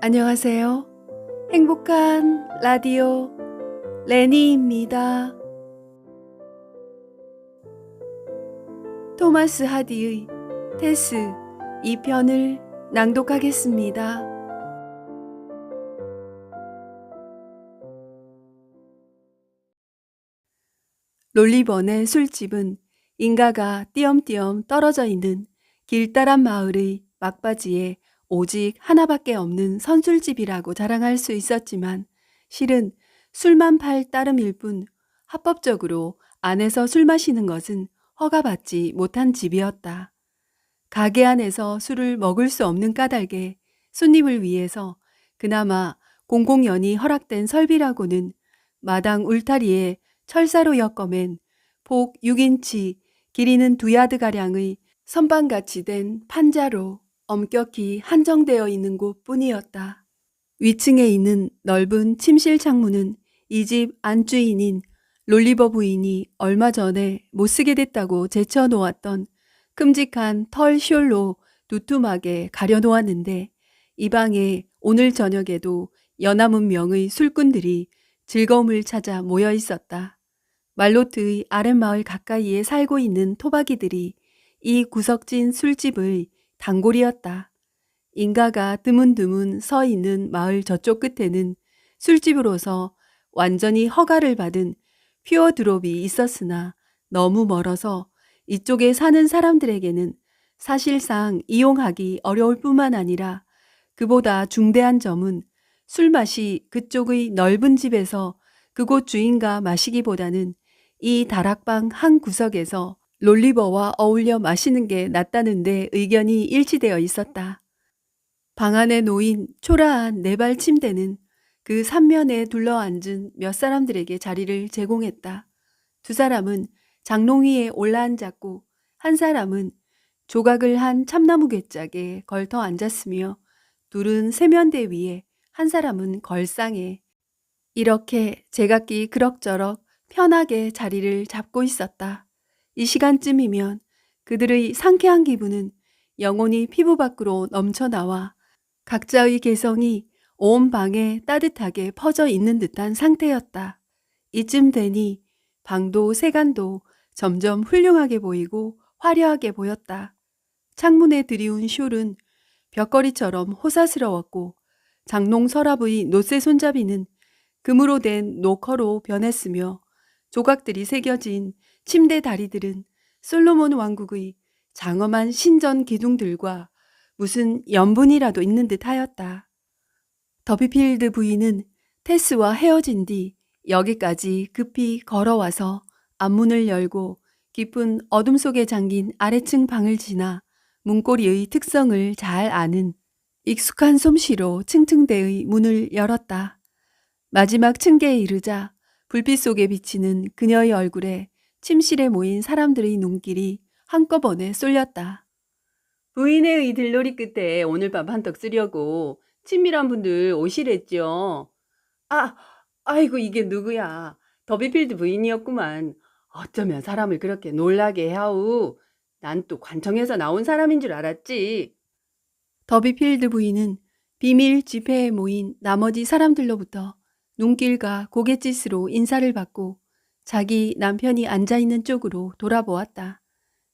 안녕하세요. 행복한 라디오 레니입니다. 토마스 하디의 테스 2편을 낭독하겠습니다. 롤리번의 술집은 인가가 띄엄띄엄 떨어져 있는 길다란 마을의 막바지에 오직 하나밖에 없는 선술집이라고 자랑할 수 있었지만 실은 술만 팔 따름일 뿐 합법적으로 안에서 술 마시는 것은 허가받지 못한 집이었다. 가게 안에서 술을 먹을 수 없는 까닭에 손님을 위해서 그나마 공공연히 허락된 설비라고는 마당 울타리에 철사로 엮어맨 폭 6인치 길이는 2야드가량의 선반같이 된 판자로 엄격히 한정되어 있는 곳뿐이었다. 위층에 있는 넓은 침실 창문은 이 집 안주인인 롤리버 부인이 얼마 전에 못쓰게 됐다고 제쳐놓았던 큼직한 털 숄로 두툼하게 가려놓았는데 이 방에 오늘 저녁에도 연하문 명의 술꾼들이 즐거움을 찾아 모여 있었다. 말로트의 아랫마을 가까이에 살고 있는 토박이들이 이 구석진 술집의 단골이었다. 인가가 드문드문 서 있는 마을 저쪽 끝에는 술집으로서 완전히 허가를 받은 퓨어 드롭이 있었으나 너무 멀어서 이쪽에 사는 사람들에게는 사실상 이용하기 어려울 뿐만 아니라 그보다 중대한 점은 술맛이 그쪽의 넓은 집에서 그곳 주인과 마시기보다는 이 다락방 한 구석에서 롤리버와 어울려 마시는 게 낫다는 데 의견이 일치되어 있었다. 방 안에 놓인 초라한 네발 침대는 그 삼면에 둘러앉은 몇 사람들에게 자리를 제공했다. 두 사람은 장롱 위에 올라앉았고 한 사람은 조각을 한 참나무 괴짝에 걸터 앉았으며 둘은 세면대 위에 한 사람은 걸상에 이렇게 제각기 그럭저럭 편하게 자리를 잡고 있었다. 이 시간쯤이면 그들의 상쾌한 기분은 영혼이 피부 밖으로 넘쳐나와 각자의 개성이 온 방에 따뜻하게 퍼져 있는 듯한 상태였다. 이쯤 되니 방도 세간도 점점 훌륭하게 보이고 화려하게 보였다. 창문에 들이운 숄은 벽걸이처럼 호사스러웠고 장롱 서랍의 노쇠 손잡이는 금으로 된 노커로 변했으며 조각들이 새겨진 침대 다리들은 솔로몬 왕국의 장엄한 신전 기둥들과 무슨 연분이라도 있는 듯 하였다. 더비필드 부인은 테스와 헤어진 뒤 여기까지 급히 걸어와서 앞문을 열고 깊은 어둠 속에 잠긴 아래층 방을 지나 문고리의 특성을 잘 아는 익숙한 솜씨로 층층대의 문을 열었다. 마지막 층계에 이르자 불빛 속에 비치는 그녀의 얼굴에 침실에 모인 사람들의 눈길이 한꺼번에 쏠렸다. 부인의 들놀이 끝에 오늘 밤 한턱 쓰려고 친밀한 분들 오시랬죠. 아, 아이고 이게 누구야. 더비필드 부인이었구만. 어쩌면 사람을 그렇게 놀라게 하우. 난 또 관청에서 나온 사람인 줄 알았지. 더비필드 부인은 비밀 집회에 모인 나머지 사람들로부터 눈길과 고갯짓으로 인사를 받고 자기 남편이 앉아있는 쪽으로 돌아보았다.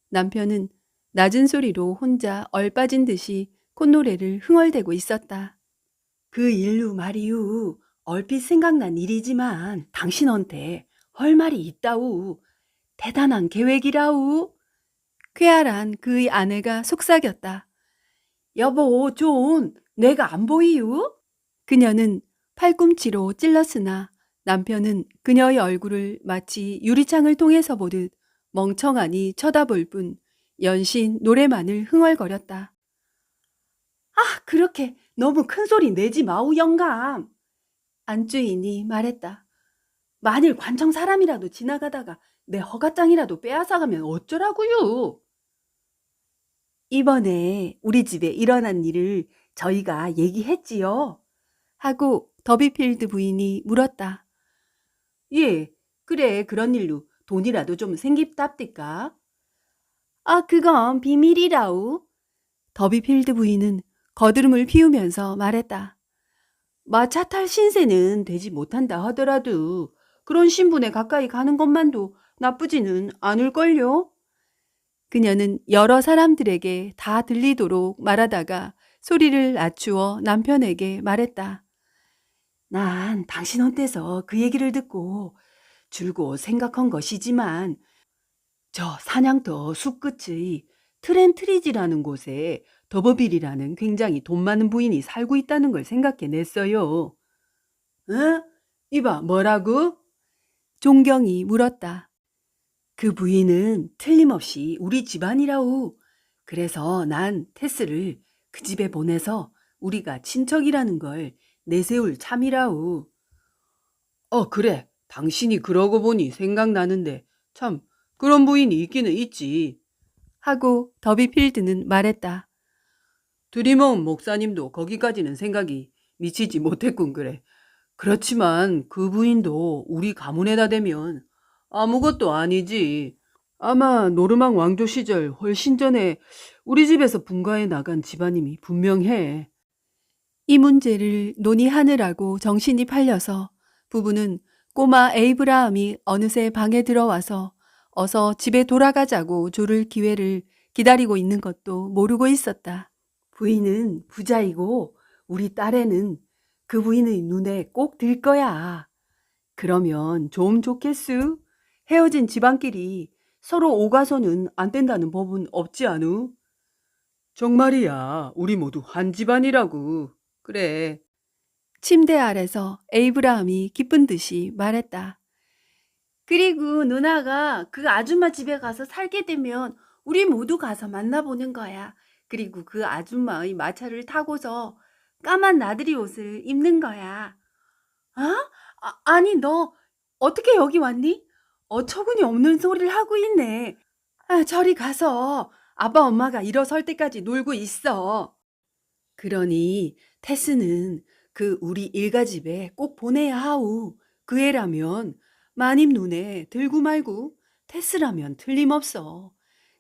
남편은 낮은 소리로 혼자 얼빠진 듯이 콧노래를 흥얼대고 있었다. 그 일루 말이유. 얼핏 생각난 일이지만 당신한테 할 말이 있다우. 대단한 계획이라우. 쾌활한 그의 아내가 속삭였다. 여보, 좀 내가 안 보이유? 그녀는 팔꿈치로 찔렀으나 남편은 그녀의 얼굴을 마치 유리창을 통해서 보듯 멍청하니 쳐다볼 뿐 연신 노래만을 흥얼거렸다. 아, 그렇게 너무 큰 소리 내지 마우 영감. 안주인이 말했다. 만일 관청 사람이라도 지나가다가 내 허가장이라도 빼앗아가면 어쩌라고요? 이번에 우리 집에 일어난 일을 저희가 얘기했지요. 하고 더비필드 부인이 물었다. 예, 그래 그런 일로 돈이라도 좀 생깁답디까? 아, 그건 비밀이라우. 더비필드 부인은 거드름을 피우면서 말했다. 마차 탈 신세는 되지 못한다 하더라도 그런 신분에 가까이 가는 것만도 나쁘지는 않을걸요? 그녀는 여러 사람들에게 다 들리도록 말하다가 소리를 낮추어 남편에게 말했다. 난 당신한테서 그 얘기를 듣고 줄곧 생각한 것이지만 저 사냥터 숲 끝의 트렌트리지라는 곳에 더버빌이라는 굉장히 돈 많은 부인이 살고 있다는 걸 생각해냈어요. 응? 이봐, 뭐라고? 종경이 물었다. 그 부인은 틀림없이 우리 집안이라우. 그래서 난 테스를 그 집에 보내서 우리가 친척이라는 걸 내세울 참이라우. 그래. 당신이 그러고 보니 생각나는데 참 그런 부인이 있기는 있지. 하고 더비필드는 말했다. 드리먼 목사님도 거기까지는 생각이 미치지 못했군 그래. 그렇지만 그 부인도 우리 가문에다 대면 아무것도 아니지. 아마 노르망 왕조 시절 훨씬 전에 우리 집에서 분가해 나간 집안임이 분명해. 이 문제를 논의하느라고 정신이 팔려서 부부는 꼬마 에이브라함이 어느새 방에 들어와서 어서 집에 돌아가자고 조를 기회를 기다리고 있는 것도 모르고 있었다. 부인은 부자이고 우리 딸애는 그 부인의 눈에 꼭 들 거야. 그러면 좀 좋겠수? 헤어진 집안끼리 서로 오가서는 안 된다는 법은 없지 않우? 정말이야. 우리 모두 한 집안이라고. 그래. 침대 아래서 에이브라함이 기쁜 듯이 말했다. 그리고 누나가 그 아줌마 집에 가서 살게 되면 우리 모두 가서 만나보는 거야. 그리고 그 아줌마의 마차를 타고서 까만 나들이 옷을 입는 거야. 아? 아니 너 어떻게 여기 왔니? 어처구니 없는 소리를 하고 있네. 저리 가서 아빠 엄마가 일어설 때까지 놀고 있어. 그러니 테스는 그 우리 일가 집에 꼭 보내야 하오. 그 애라면 마님 눈에 들고 말고 테스라면 틀림없어.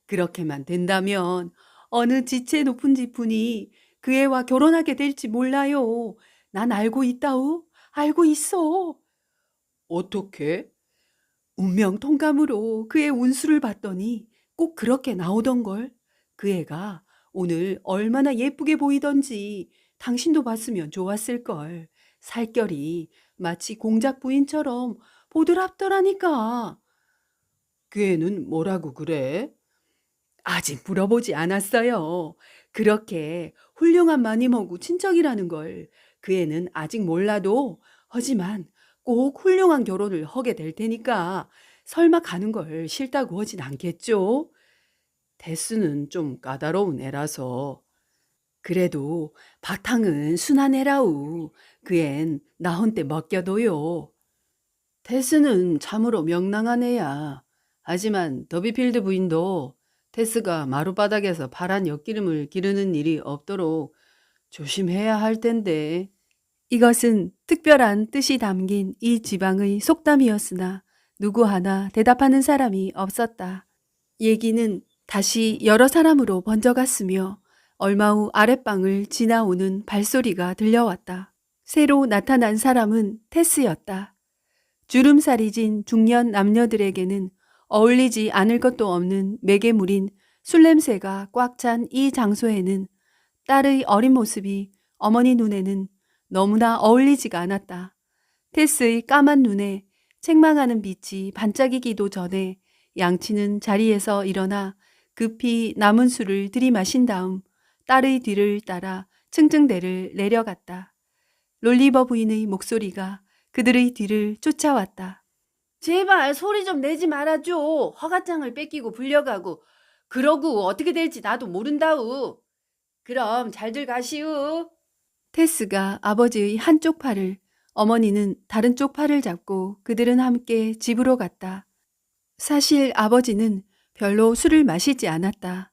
그렇게만 된다면 어느 지체 높은 지푼이 그 애와 결혼하게 될지 몰라요. 난 알고 있다오. 알고 있어. 어떻게? 운명 통감으로 그의 운수를 봤더니 꼭 그렇게 나오던걸. 그 애가 오늘 얼마나 예쁘게 보이던지 당신도 봤으면 좋았을걸. 살결이 마치 공작 부인처럼 보드랍더라니까. 그 애는 뭐라고 그래? 아직 물어보지 않았어요. 그렇게 훌륭한 마님하고 친척이라는 걸 그 애는 아직 몰라도 하지만 꼭 훌륭한 결혼을 하게 될 테니까 설마 가는 걸 싫다고 하진 않겠죠? 데스는 좀 까다로운 애라서. 그래도 바탕은 순한 애라우. 그앤 나한테 맡겨둬요. 테스는 참으로 명랑한 애야. 하지만 더비필드 부인도 테스가 마룻바닥에서 파란 엿기름을 기르는 일이 없도록 조심해야 할 텐데. 이것은 특별한 뜻이 담긴 이 지방의 속담이었으나 누구 하나 대답하는 사람이 없었다. 얘기는 다시 여러 사람으로 번져갔으며 얼마 후 아랫방을 지나오는 발소리가 들려왔다. 새로 나타난 사람은 테스였다. 주름살이 진 중년 남녀들에게는 어울리지 않을 것도 없는 매개물인 술냄새가 꽉 찬 이 장소에는 딸의 어린 모습이 어머니 눈에는 너무나 어울리지가 않았다. 테스의 까만 눈에 책망하는 빛이 반짝이기도 전에 양치는 자리에서 일어나 급히 남은 술을 들이마신 다음 딸의 뒤를 따라 층층대를 내려갔다. 롤리버 부인의 목소리가 그들의 뒤를 쫓아왔다. 제발 소리 좀 내지 말아줘. 허가장을 뺏기고 불려가고. 그러고 어떻게 될지 나도 모른다우. 그럼 잘들 가시우. 테스가 아버지의 한쪽 팔을, 어머니는 다른 쪽 팔을 잡고 그들은 함께 집으로 갔다. 사실 아버지는 별로 술을 마시지 않았다.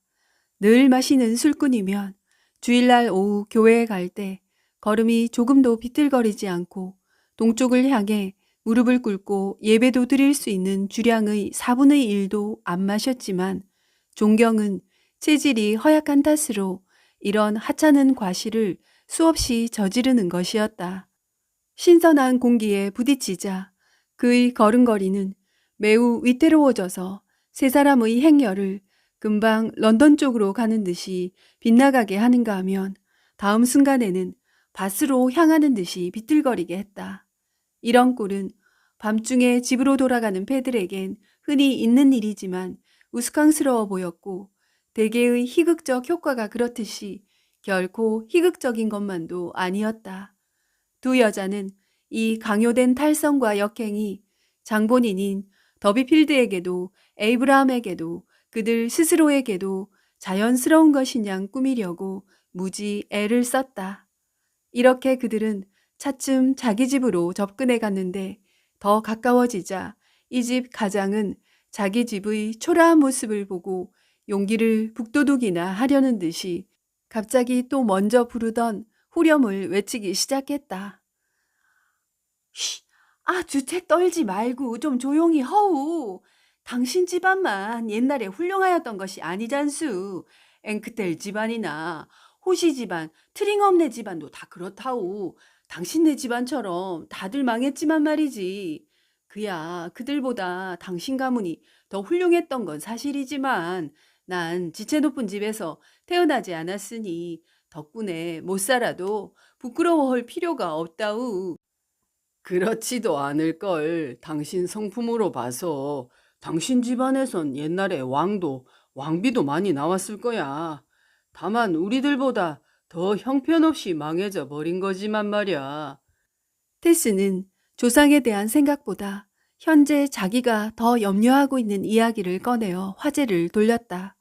늘 마시는 술꾼이면 주일날 오후 교회에 갈 때 걸음이 조금도 비틀거리지 않고 동쪽을 향해 무릎을 꿇고 예배도 드릴 수 있는 주량의 4분의 1도 안 마셨지만 종경은 체질이 허약한 탓으로 이런 하찮은 과실을 수없이 저지르는 것이었다. 신선한 공기에 부딪히자 그의 걸음걸이는 매우 위태로워져서 세 사람의 행렬을 금방 런던 쪽으로 가는 듯이 빗나가게 하는가 하면 다음 순간에는 밭으로 향하는 듯이 비틀거리게 했다. 이런 꼴은 밤중에 집으로 돌아가는 패들에겐 흔히 있는 일이지만 우스꽝스러워 보였고 대개의 희극적 효과가 그렇듯이 결코 희극적인 것만도 아니었다. 두 여자는 이 강요된 탈선과 역행이 장본인인 더비필드에게도 에이브라함에게도 그들 스스로에게도 자연스러운 것이냐 꾸미려고 무지 애를 썼다. 이렇게 그들은 차츰 자기 집으로 접근해 갔는데 더 가까워지자 이 집 가장은 자기 집의 초라한 모습을 보고 용기를 북돋우기나 하려는 듯이 갑자기 또 먼저 부르던 후렴을 외치기 시작했다. 쉬, 주책 떨지 말고 좀 조용히 허우. 당신 집안만 옛날에 훌륭하였던 것이 아니잖수. 앵크텔 집안이나 호시 집안, 트링엄네 집안도 다 그렇다우. 당신네 집안처럼 다들 망했지만 말이지. 그야 그들보다 당신 가문이 더 훌륭했던 건 사실이지만 난 지체 높은 집에서 태어나지 않았으니 덕분에 못 살아도 부끄러워할 필요가 없다우. 그렇지도 않을걸. 당신 성품으로 봐서 당신 집안에선 옛날에 왕도 왕비도 많이 나왔을 거야. 다만 우리들보다 더 형편없이 망해져 버린 거지만 말이야. 테스는 조상에 대한 생각보다 현재 자기가 더 염려하고 있는 이야기를 꺼내어 화제를 돌렸다.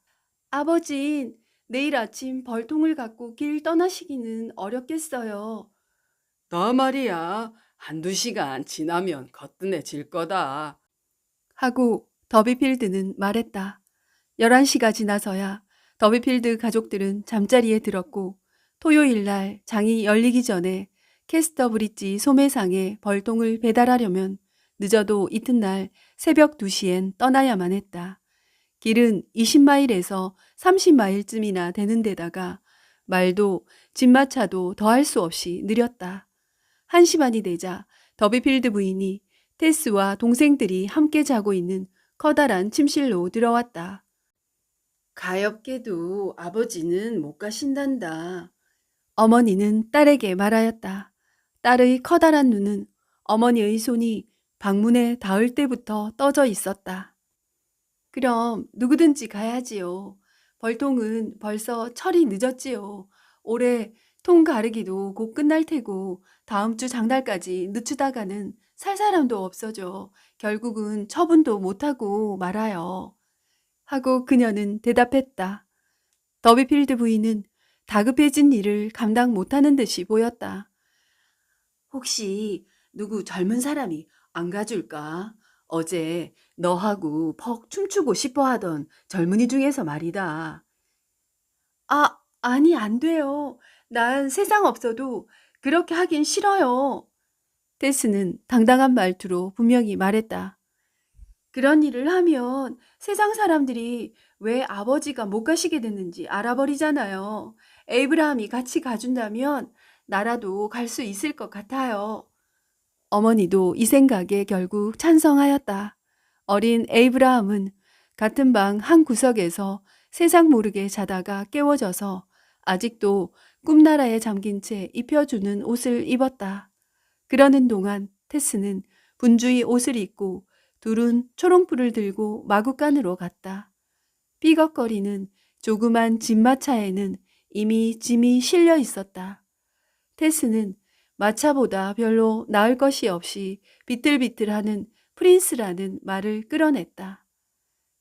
아버진 내일 아침 벌통을 갖고 길 떠나시기는 어렵겠어요. 나 말이야. 한두 시간 지나면 거뜬해질 거다. 하고 더비필드는 말했다. 11시가 지나서야 더비필드 가족들은 잠자리에 들었고 토요일 날 장이 열리기 전에 캐스터 브릿지 소매상에 벌통을 배달하려면 늦어도 이튿날 새벽 2시엔 떠나야만 했다. 길은 20마일에서 30마일쯤이나 되는 데다가 말도 집마차도 더할 수 없이 느렸다. 1시 반이 되자 더비필드 부인이 테스와 동생들이 함께 자고 있는 커다란 침실로 들어왔다. 가엾게도 아버지는 못 가신단다. 어머니는 딸에게 말하였다. 딸의 커다란 눈은 어머니의 손이 방문에 닿을 때부터 떠져 있었다. 그럼 누구든지 가야지요. 벌통은 벌써 철이 늦었지요. 올해 통 가르기도 곧 끝날 테고 다음 주 장날까지 늦추다가는 살 사람도 없어져 결국은 처분도 못하고 말아요. 하고 그녀는 대답했다. 더비필드 부인은 다급해진 일을 감당 못하는 듯이 보였다. 혹시 누구 젊은 사람이 안 가줄까? 어제 너하고 퍽 춤추고 싶어 하던 젊은이 중에서 말이다. 아니 안 돼요. 난 세상 없어도 그렇게 하긴 싫어요. 테스는 당당한 말투로 분명히 말했다. 그런 일을 하면 세상 사람들이 왜 아버지가 못 가시게 됐는지 알아버리잖아요. 에이브라함이 같이 가준다면 나라도 갈 수 있을 것 같아요. 어머니도 이 생각에 결국 찬성하였다. 어린 에이브라함은 같은 방 한 구석에서 세상 모르게 자다가 깨워져서 아직도 꿈나라에 잠긴 채 입혀주는 옷을 입었다. 그러는 동안 테스는 분주히 옷을 입고 둘은 초롱불을 들고 마구간으로 갔다. 삐걱거리는 조그만 집마차에는 이미 짐이 실려 있었다. 테스는 마차보다 별로 나을 것이 없이 비틀비틀하는 프린스라는 말을 끌어냈다.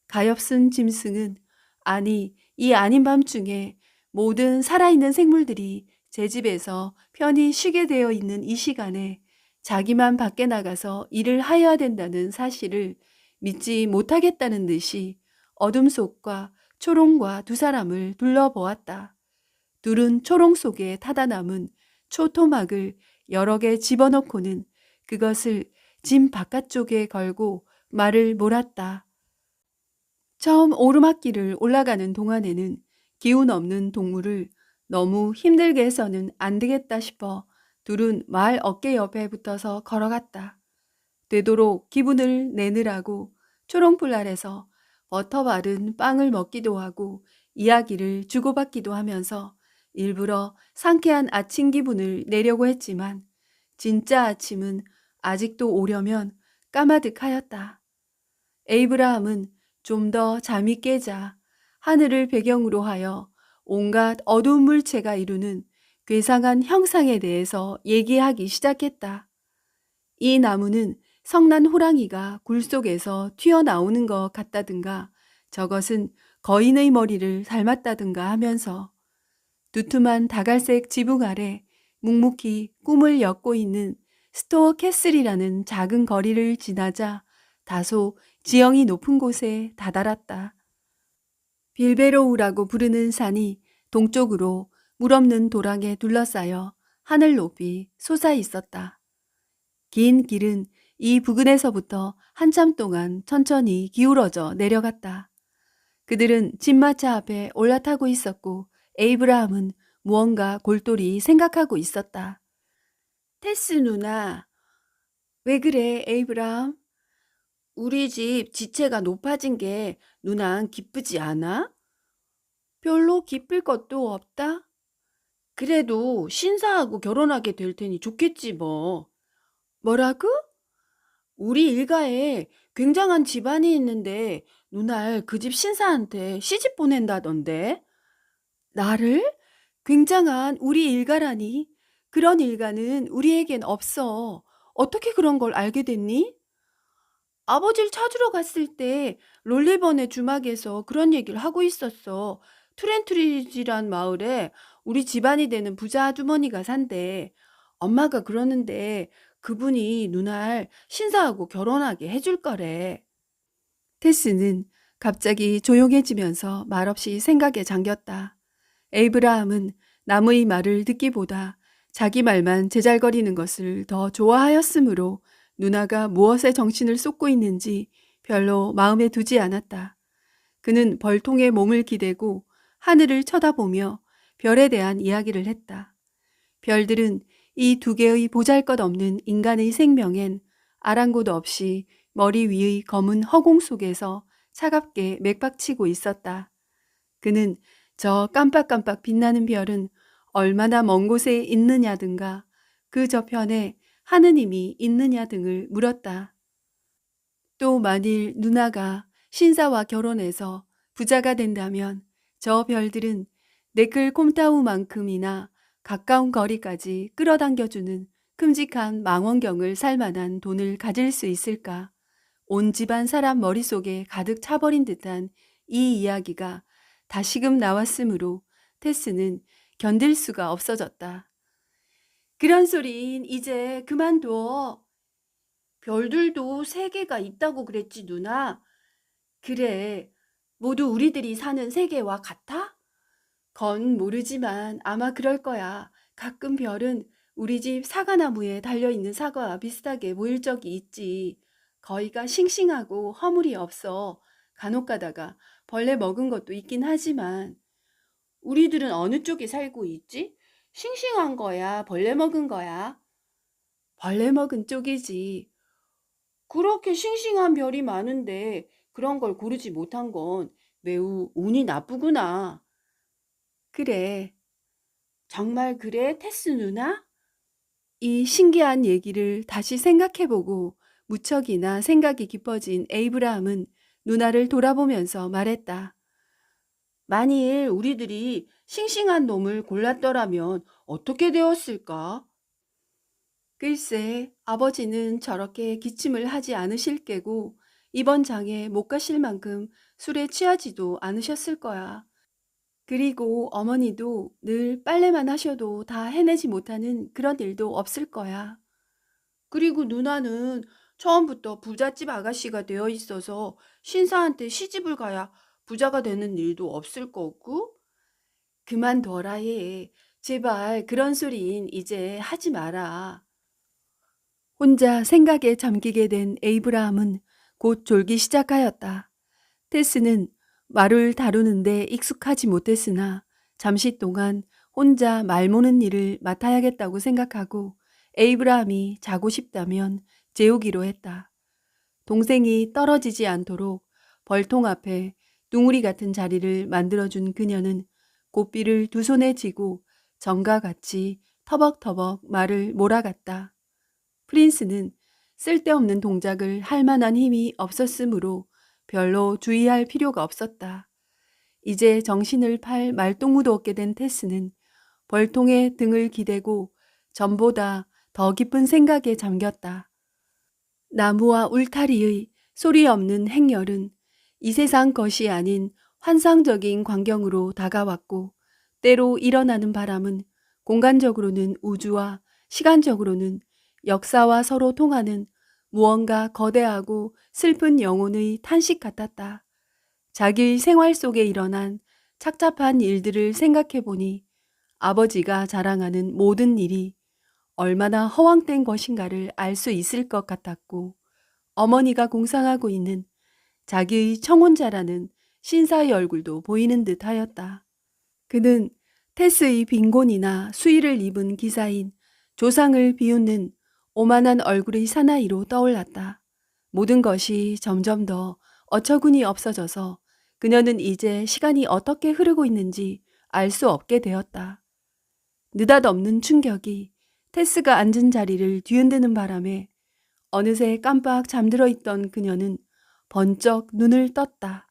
가엾은 짐승은 아니 이 아닌 밤중에 모든 살아있는 생물들이 제 집에서 편히 쉬게 되어 있는 이 시간에 자기만 밖에 나가서 일을 하여야 된다는 사실을 믿지 못하겠다는 듯이 어둠 속과 초롱과 두 사람을 둘러보았다. 둘은 초롱 속에 타다 남은 초토막을 여러 개 집어넣고는 그것을 짐 바깥쪽에 걸고 말을 몰았다. 처음 오르막길을 올라가는 동안에는 기운 없는 동물을 너무 힘들게 해서는 안 되겠다 싶어 둘은 말 어깨 옆에 붙어서 걸어갔다. 되도록 기분을 내느라고 초롱불 아래서 버터 바른 빵을 먹기도 하고 이야기를 주고받기도 하면서 일부러 상쾌한 아침 기분을 내려고 했지만 진짜 아침은 아직도 오려면 까마득하였다. 에이브라함은 좀 더 잠이 깨자 하늘을 배경으로 하여 온갖 어두운 물체가 이루는 괴상한 형상에 대해서 얘기하기 시작했다. 이 나무는 성난 호랑이가 굴 속에서 튀어나오는 것 같다든가 저것은 거인의 머리를 닮았다든가 하면서 두툼한 다갈색 지붕 아래 묵묵히 꿈을 엮고 있는 스토어 캐슬이라는 작은 거리를 지나자 다소 지형이 높은 곳에 다다랐다. 빌베로우라고 부르는 산이 동쪽으로 물없는 도랑에 둘러싸여 하늘 높이 솟아 있었다. 긴 길은 이 부근에서부터 한참 동안 천천히 기울어져 내려갔다. 그들은 집마차 앞에 올라타고 있었고 에이브라함은 무언가 골똘히 생각하고 있었다. 테스 누나, 왜 그래, 에이브라함? 우리 집 지체가 높아진 게 누난 기쁘지 않아? 별로 기쁠 것도 없다? 그래도 신사하고 결혼하게 될 테니 좋겠지 뭐. 뭐라고? 우리 일가에 굉장한 집안이 있는데 누날 그 집 신사한테 시집 보낸다던데. 나를? 굉장한 우리 일가라니? 그런 일가는 우리에겐 없어. 어떻게 그런 걸 알게 됐니? 아버지를 찾으러 갔을 때 롤리번의 주막에서 그런 얘기를 하고 있었어. 트렌트리지란 마을에 우리 집안이 되는 부자 아주머니가 산대. 엄마가 그러는데 그분이 누날 신사하고 결혼하게 해줄 거래. 테스는 갑자기 조용해지면서 말없이 생각에 잠겼다. 에이브라함은 남의 말을 듣기보다 자기 말만 제잘거리는 것을 더 좋아하였으므로 누나가 무엇에 정신을 쏟고 있는지 별로 마음에 두지 않았다. 그는 벌통에 몸을 기대고 하늘을 쳐다보며 별에 대한 이야기를 했다. 별들은 이 두 개의 보잘것없는 인간의 생명엔 아랑곳 없이 머리 위의 검은 허공 속에서 차갑게 맥박치고 있었다. 그는 저 깜빡깜빡 빛나는 별은 얼마나 먼 곳에 있느냐든가 그 저편에 하느님이 있느냐 등을 물었다. 또 만일 누나가 신사와 결혼해서 부자가 된다면 저 별들은 네클콤타우만큼이나 가까운 거리까지 끌어당겨주는 큼직한 망원경을 살 만한 돈을 가질 수 있을까? 온 집안 사람 머릿속에 가득 차버린 듯한 이 이야기가 다시금 나왔으므로 테스는 견딜 수가 없어졌다. 그런 소린 이제 그만둬. 별들도 세계가 있다고 그랬지 누나. 그래, 모두 우리들이 사는 세계와 같아? 건 모르지만 아마 그럴 거야. 가끔 별은 우리 집 사과나무에 달려있는 사과와 비슷하게 보일 적이 있지. 거의가 싱싱하고 허물이 없어. 간혹 가다가 벌레 먹은 것도 있긴 하지만 우리들은 어느 쪽에 살고 있지? 싱싱한 거야? 벌레 먹은 거야? 벌레 먹은 쪽이지. 그렇게 싱싱한 별이 많은데 그런 걸 고르지 못한 건 매우 운이 나쁘구나. 그래. 정말 그래, 테스 누나? 이 신기한 얘기를 다시 생각해보고 무척이나 생각이 깊어진 에이브라함은 누나를 돌아보면서 말했다. 만일 우리들이 싱싱한 놈을 골랐더라면 어떻게 되었을까? 글쎄, 아버지는 저렇게 기침을 하지 않으실 게고 이번 장에 못 가실 만큼 술에 취하지도 않으셨을 거야. 그리고 어머니도 늘 빨래만 하셔도 다 해내지 못하는 그런 일도 없을 거야. 그리고 누나는 처음부터 부잣집 아가씨가 되어 있어서 신사한테 시집을 가야 부자가 되는 일도 없을 거고. 그만둬라 해. 제발 그런 소린 이제 하지 마라. 혼자 생각에 잠기게 된 에이브라함은 곧 졸기 시작하였다. 테스는 말을 다루는데 익숙하지 못했으나 잠시 동안 혼자 말 모는 일을 맡아야겠다고 생각하고 에이브라함이 자고 싶다면 재우기로 했다. 동생이 떨어지지 않도록 벌통 앞에 둥우리 같은 자리를 만들어준 그녀는 고삐를 두 손에 쥐고 전과 같이 터벅터벅 말을 몰아갔다. 프린스는 쓸데없는 동작을 할 만한 힘이 없었으므로 별로 주의할 필요가 없었다. 이제 정신을 팔 말동무도 없게 된 테스는 벌통에 등을 기대고 전보다 더 깊은 생각에 잠겼다. 나무와 울타리의 소리 없는 행렬은 이 세상 것이 아닌 환상적인 광경으로 다가왔고, 때로 일어나는 바람은 공간적으로는 우주와 시간적으로는 역사와 서로 통하는 무언가 거대하고 슬픈 영혼의 탄식 같았다. 자기의 생활 속에 일어난 착잡한 일들을 생각해 보니 아버지가 자랑하는 모든 일이 얼마나 허황된 것인가를 알 수 있을 것 같았고, 어머니가 공상하고 있는 자기의 청혼자라는 신사의 얼굴도 보이는 듯 하였다. 그는 테스의 빈곤이나 수의를 입은 기사인 조상을 비웃는 오만한 얼굴의 사나이로 떠올랐다. 모든 것이 점점 더 어처구니 없어져서 그녀는 이제 시간이 어떻게 흐르고 있는지 알 수 없게 되었다. 느닷없는 충격이 테스가 앉은 자리를 뒤흔드는 바람에 어느새 깜빡 잠들어 있던 그녀는 번쩍 눈을 떴다.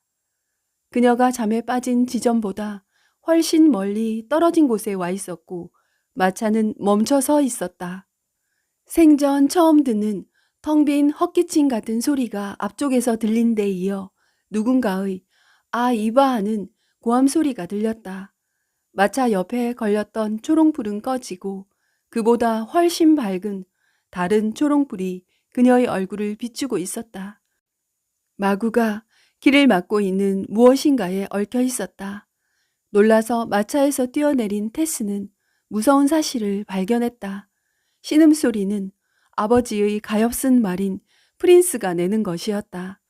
그녀가 잠에 빠진 지점보다 훨씬 멀리 떨어진 곳에 와 있었고 마차는 멈춰 서 있었다. 생전 처음 듣는 텅 빈 헛기침 같은 소리가 앞쪽에서 들린 데 이어 누군가의 아 이봐 하는 고함 소리가 들렸다. 마차 옆에 걸렸던 초롱불은 꺼지고 그보다 훨씬 밝은 다른 초롱불이 그녀의 얼굴을 비추고 있었다. 마구가 길을 막고 있는 무엇인가에 얽혀 있었다. 놀라서 마차에서 뛰어내린 테스는 무서운 사실을 발견했다. 신음소리는 아버지의 가엾은 말인 프린스가 내는 것이었다.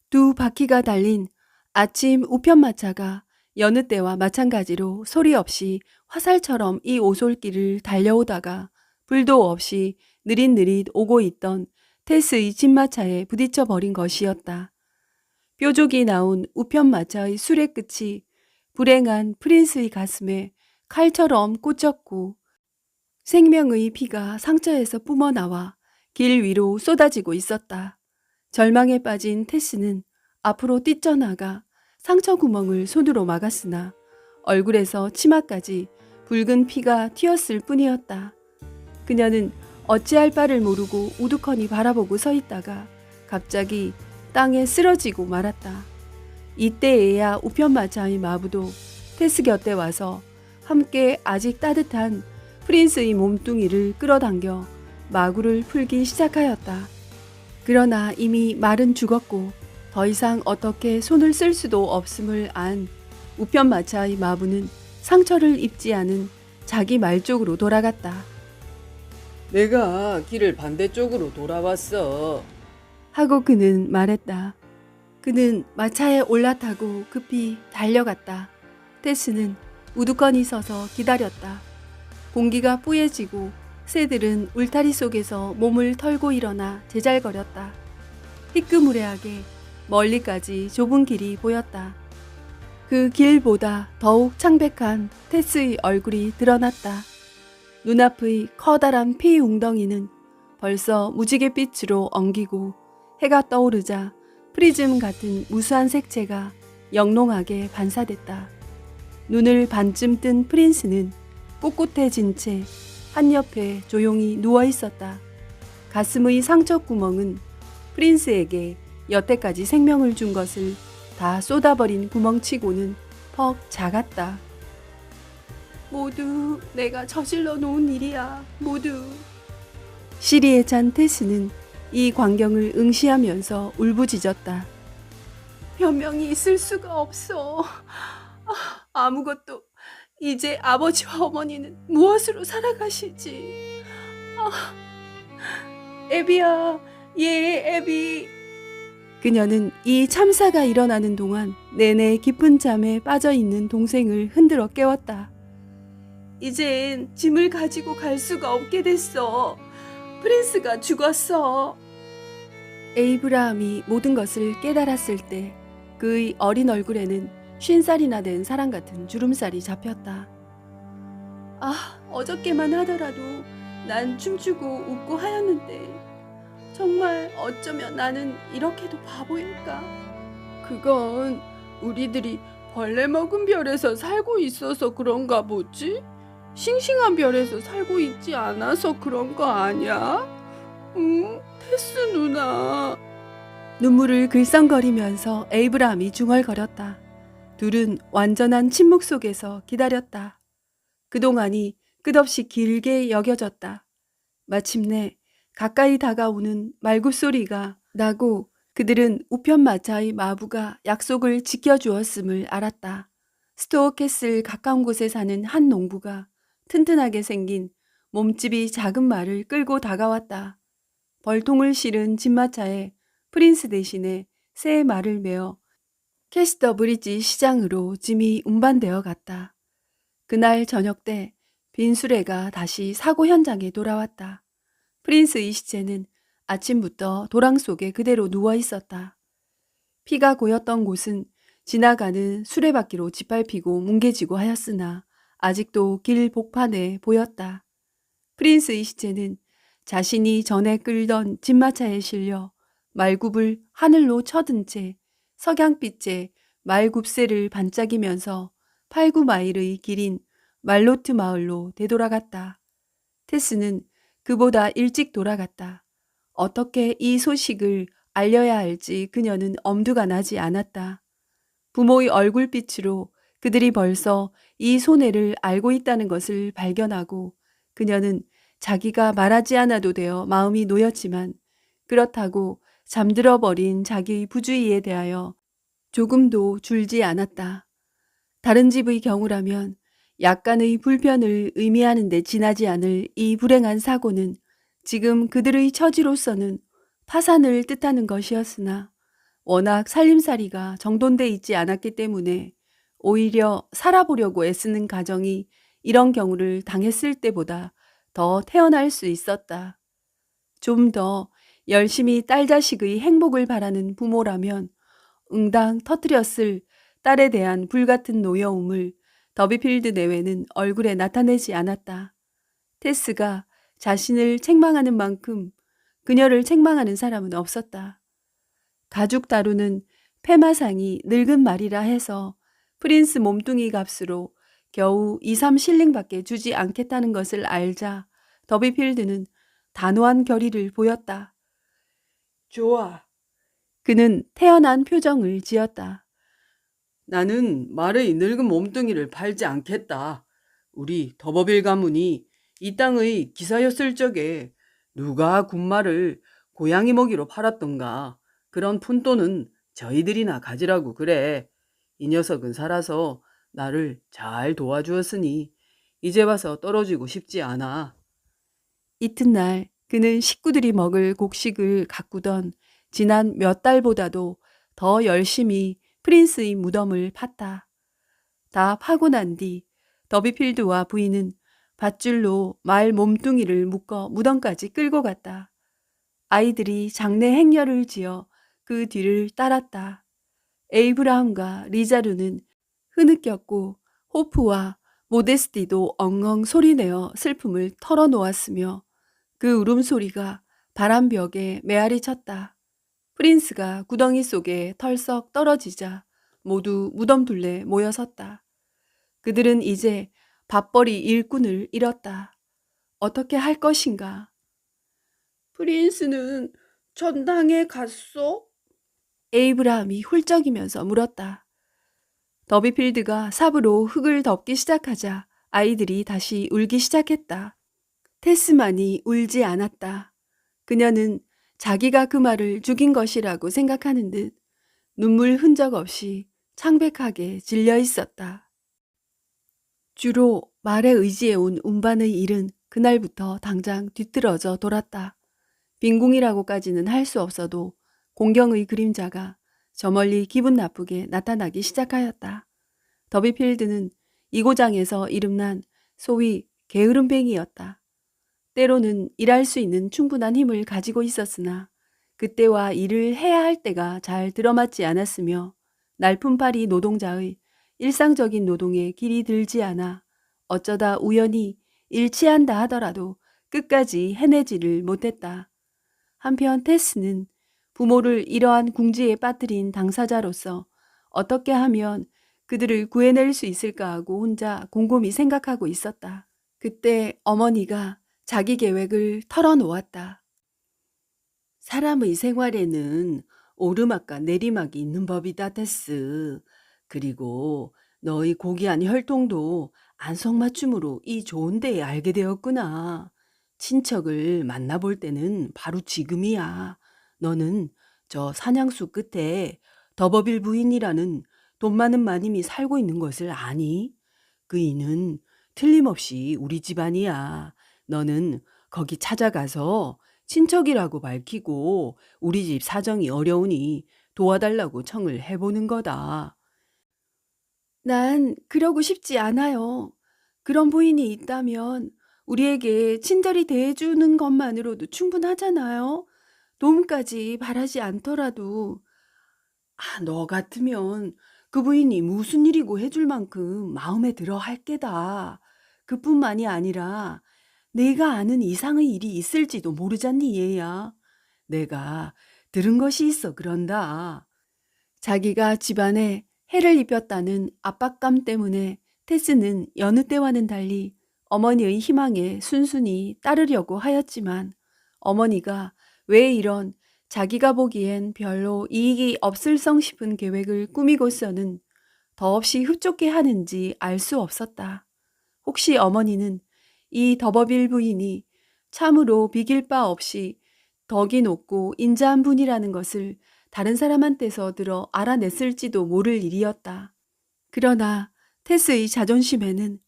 두 바퀴가 달린 아침 우편마차가 여느 때와 마찬가지로 소리 없이 화살처럼 이 오솔길을 달려오다가 불도 없이 느릿느릿 오고 있던 테스의 집마차에 부딪혀 버린 것이었다. 뾰족이 나온 우편마차의 수레끝이 불행한 프린스의 가슴에 칼처럼 꽂혔고 생명의 피가 상처에서 뿜어나와 길 위로 쏟아지고 있었다. 절망에 빠진 테스는 앞으로 뛰쳐나가 상처 구멍을 손으로 막았으나 얼굴에서 치마까지 붉은 피가 튀었을 뿐이었다. 그녀는 어찌할 바를 모르고 우두커니 바라보고 서 있다가 갑자기 땅에 쓰러지고 말았다. 이때에야 우편마차의 마부도 테스 곁에 와서 함께 아직 따뜻한 프린스의 몸뚱이를 끌어당겨 마구를 풀기 시작하였다. 그러나 이미 말은 죽었고 더 이상 어떻게 손을 쓸 수도 없음을 안 우편마차의 마부는 상처를 입지 않은 자기 말 쪽으로 돌아갔다. 내가 길을 반대쪽으로 돌아왔어. 하고 그는 말했다. 그는 마차에 올라타고 급히 달려갔다. 테스는 우두커니 서서 기다렸다. 공기가 뿌얘지고 새들은 울타리 속에서 몸을 털고 일어나 제잘거렸다. 희끄무레하게 멀리까지 좁은 길이 보였다. 그 길보다 더욱 창백한 테스의 얼굴이 드러났다. 눈앞의 커다란 피 웅덩이는 벌써 무지갯빛으로 엉기고 해가 떠오르자 프리즘 같은 무수한 색채가 영롱하게 반사됐다. 눈을 반쯤 뜬 프린스는 꼿꼿해진 채 한 옆에 조용히 누워 있었다. 가슴의 상처구멍은 프린스에게 여태까지 생명을 준 것을 다 쏟아버린 구멍치고는 퍽 작았다. 모두 내가 저질러 놓은 일이야. 모두. 시리에 찬 테스는 이 광경을 응시하면서 울부짖었다. 변명이 있을 수가 없어. 아무것도. 이제 아버지와 어머니는 무엇으로 살아가실지. 애비야, 애비. 그녀는 이 참사가 일어나는 동안 내내 깊은 잠에 빠져있는 동생을 흔들어 깨웠다. 이젠 짐을 가지고 갈 수가 없게 됐어. 프린스가 죽었어. 에이브라함이 모든 것을 깨달았을 때 그의 어린 얼굴에는 50살이나 된 사람 같은 주름살이 잡혔다. 아, 어저께만 하더라도 난 춤추고 웃고 하였는데 정말 어쩌면 나는 이렇게도 바보일까? 그건 우리들이 벌레 먹은 별에서 살고 있어서 그런가 보지? 싱싱한 별에서 살고 있지 않아서 그런 거 아니야? 응, 테스 누나. 눈물을 글썽거리면서 에이브라함이 중얼거렸다. 둘은 완전한 침묵 속에서 기다렸다. 그동안이 끝없이 길게 여겨졌다. 마침내 가까이 다가오는 말굽소리가 나고 그들은 우편마차의 마부가 약속을 지켜주었음을 알았다. 스토어캐슬 가까운 곳에 사는 한 농부가 튼튼하게 생긴 몸집이 작은 말을 끌고 다가왔다. 벌통을 실은 진마차에 프린스 대신에 새 말을 메어 캐스터 브리지 시장으로 짐이 운반되어 갔다. 그날 저녁 때 빈수레가 다시 사고 현장에 돌아왔다. 프린스의 시체는 아침부터 도랑 속에 그대로 누워 있었다. 피가 고였던 곳은 지나가는 수레바퀴로 짓밟히고 뭉개지고 하였으나 아직도 길 복판에 보였다. 프린스의 시체는 자신이 전에 끌던 진마차에 실려 말굽을 하늘로 쳐든 채 석양빛에 말굽새를 반짝이면서 8~9마일의 길인 말로트 마을로 되돌아갔다. 테스는 그보다 일찍 돌아갔다. 어떻게 이 소식을 알려야 할지 그녀는 엄두가 나지 않았다. 부모의 얼굴빛으로 그들이 벌써 이 손해를 알고 있다는 것을 발견하고 그녀는 자기가 말하지 않아도 되어 마음이 놓였지만 그렇다고 잠들어 버린 자기의 부주의에 대하여 조금도 줄지 않았다. 다른 집의 경우라면 약간의 불편을 의미하는 데 지나지 않을 이 불행한 사고는 지금 그들의 처지로서는 파산을 뜻하는 것이었으나 워낙 살림살이가 정돈돼 있지 않았기 때문에 오히려 살아보려고 애쓰는 가정이 이런 경우를 당했을 때보다 더 태어날 수 있었다. 좀 더 열심히 딸 자식의 행복을 바라는 부모라면 응당 터뜨렸을 딸에 대한 불같은 노여움을 더비필드 내외는 얼굴에 나타내지 않았다. 테스가 자신을 책망하는 만큼 그녀를 책망하는 사람은 없었다. 가죽 다루는 페마상이 늙은 말이라 해서 프린스 몸뚱이 값으로 겨우 2~3실링밖에 주지 않겠다는 것을 알자 더비필드는 단호한 결의를 보였다. 좋아. 그는 태연한 표정을 지었다. 나는 말의 늙은 몸뚱이를 팔지 않겠다. 우리 더버빌 가문이 이 땅의 기사였을 적에 누가 군말을 고양이 먹이로 팔았던가 그런 푼돈은 저희들이나 가지라고 그래. 이 녀석은 살아서 나를 잘 도와주었으니 이제 와서 떨어지고 싶지 않아. 이튿날 그는 식구들이 먹을 곡식을 가꾸던 지난 몇 달보다도 더 열심히 프린스의 무덤을 팠다. 다 파고 난 뒤 더비필드와 부인은 밧줄로 말 몸뚱이를 묶어 무덤까지 끌고 갔다. 아이들이 장례 행렬을 지어 그 뒤를 따랐다. 에이브라함과 리자루는 흐느꼈고 호프와 모데스티도 엉엉 소리내어 슬픔을 털어놓았으며 그 울음소리가 바람벽에 메아리 쳤다. 프린스가 구덩이 속에 털썩 떨어지자 모두 무덤 둘레 모여섰다. 그들은 이제 밥벌이 일꾼을 잃었다. 어떻게 할 것인가? 프린스는 전당에 갔소? 에이브라함이 훌쩍이면서 물었다. 더비필드가 삽으로 흙을 덮기 시작하자 아이들이 다시 울기 시작했다. 테스만이 울지 않았다. 그녀는 자기가 그 말을 죽인 것이라고 생각하는 듯 눈물 흔적 없이 창백하게 질려 있었다. 주로 말에 의지해온 운반의 일은 그날부터 당장 뒤떨어져 돌았다. 빈궁이라고까지는 할 수 없어도 공경의 그림자가 저 멀리 기분 나쁘게 나타나기 시작하였다. 더비필드는 이고장에서 이름난 소위 게으름뱅이였다. 때로는 일할 수 있는 충분한 힘을 가지고 있었으나 그때와 일을 해야 할 때가 잘 들어맞지 않았으며 날품팔이 노동자의 일상적인 노동에 길이 들지 않아 어쩌다 우연히 일치한다 하더라도 끝까지 해내지를 못했다. 한편 테스는 부모를 이러한 궁지에 빠뜨린 당사자로서 어떻게 하면 그들을 구해낼 수 있을까 하고 혼자 곰곰이 생각하고 있었다. 그때 어머니가 자기 계획을 털어놓았다. 사람의 생활에는 오르막과 내리막이 있는 법이다, 테스. 그리고 너의 고귀한 혈통도 안성맞춤으로 이 좋은 데에 알게 되었구나. 친척을 만나볼 때는 바로 지금이야. 너는 저 사냥수 끝에 더버빌 부인이라는 돈 많은 마님이 살고 있는 것을 아니? 그 이는 틀림없이 우리 집안이야. 너는 거기 찾아가서 친척이라고 밝히고 우리 집 사정이 어려우니 도와달라고 청을 해보는 거다. 난 그러고 싶지 않아요. 그런 부인이 있다면 우리에게 친절히 대해주는 것만으로도 충분하잖아요. 도움까지 바라지 않더라도. 너 같으면 그 부인이 무슨 일이고 해줄 만큼 마음에 들어 할 게다. 그뿐만이 아니라 내가 아는 이상의 일이 있을지도 모르잖니, 얘야. 내가 들은 것이 있어 그런다. 자기가 집안에 해를 입혔다는 압박감 때문에 테스는 여느 때와는 달리 어머니의 희망에 순순히 따르려고 하였지만 어머니가 왜 이런 자기가 보기엔 별로 이익이 없을성 싶은 계획을 꾸미고서는 더없이 흡족해 하는지 알 수 없었다. 혹시 어머니는 이 더버빌 부인이 참으로 비길 바 없이 덕이 높고 인자한 분이라는 것을 다른 사람한테서 들어 알아냈을지도 모를 일이었다. 그러나 테스의 자존심에는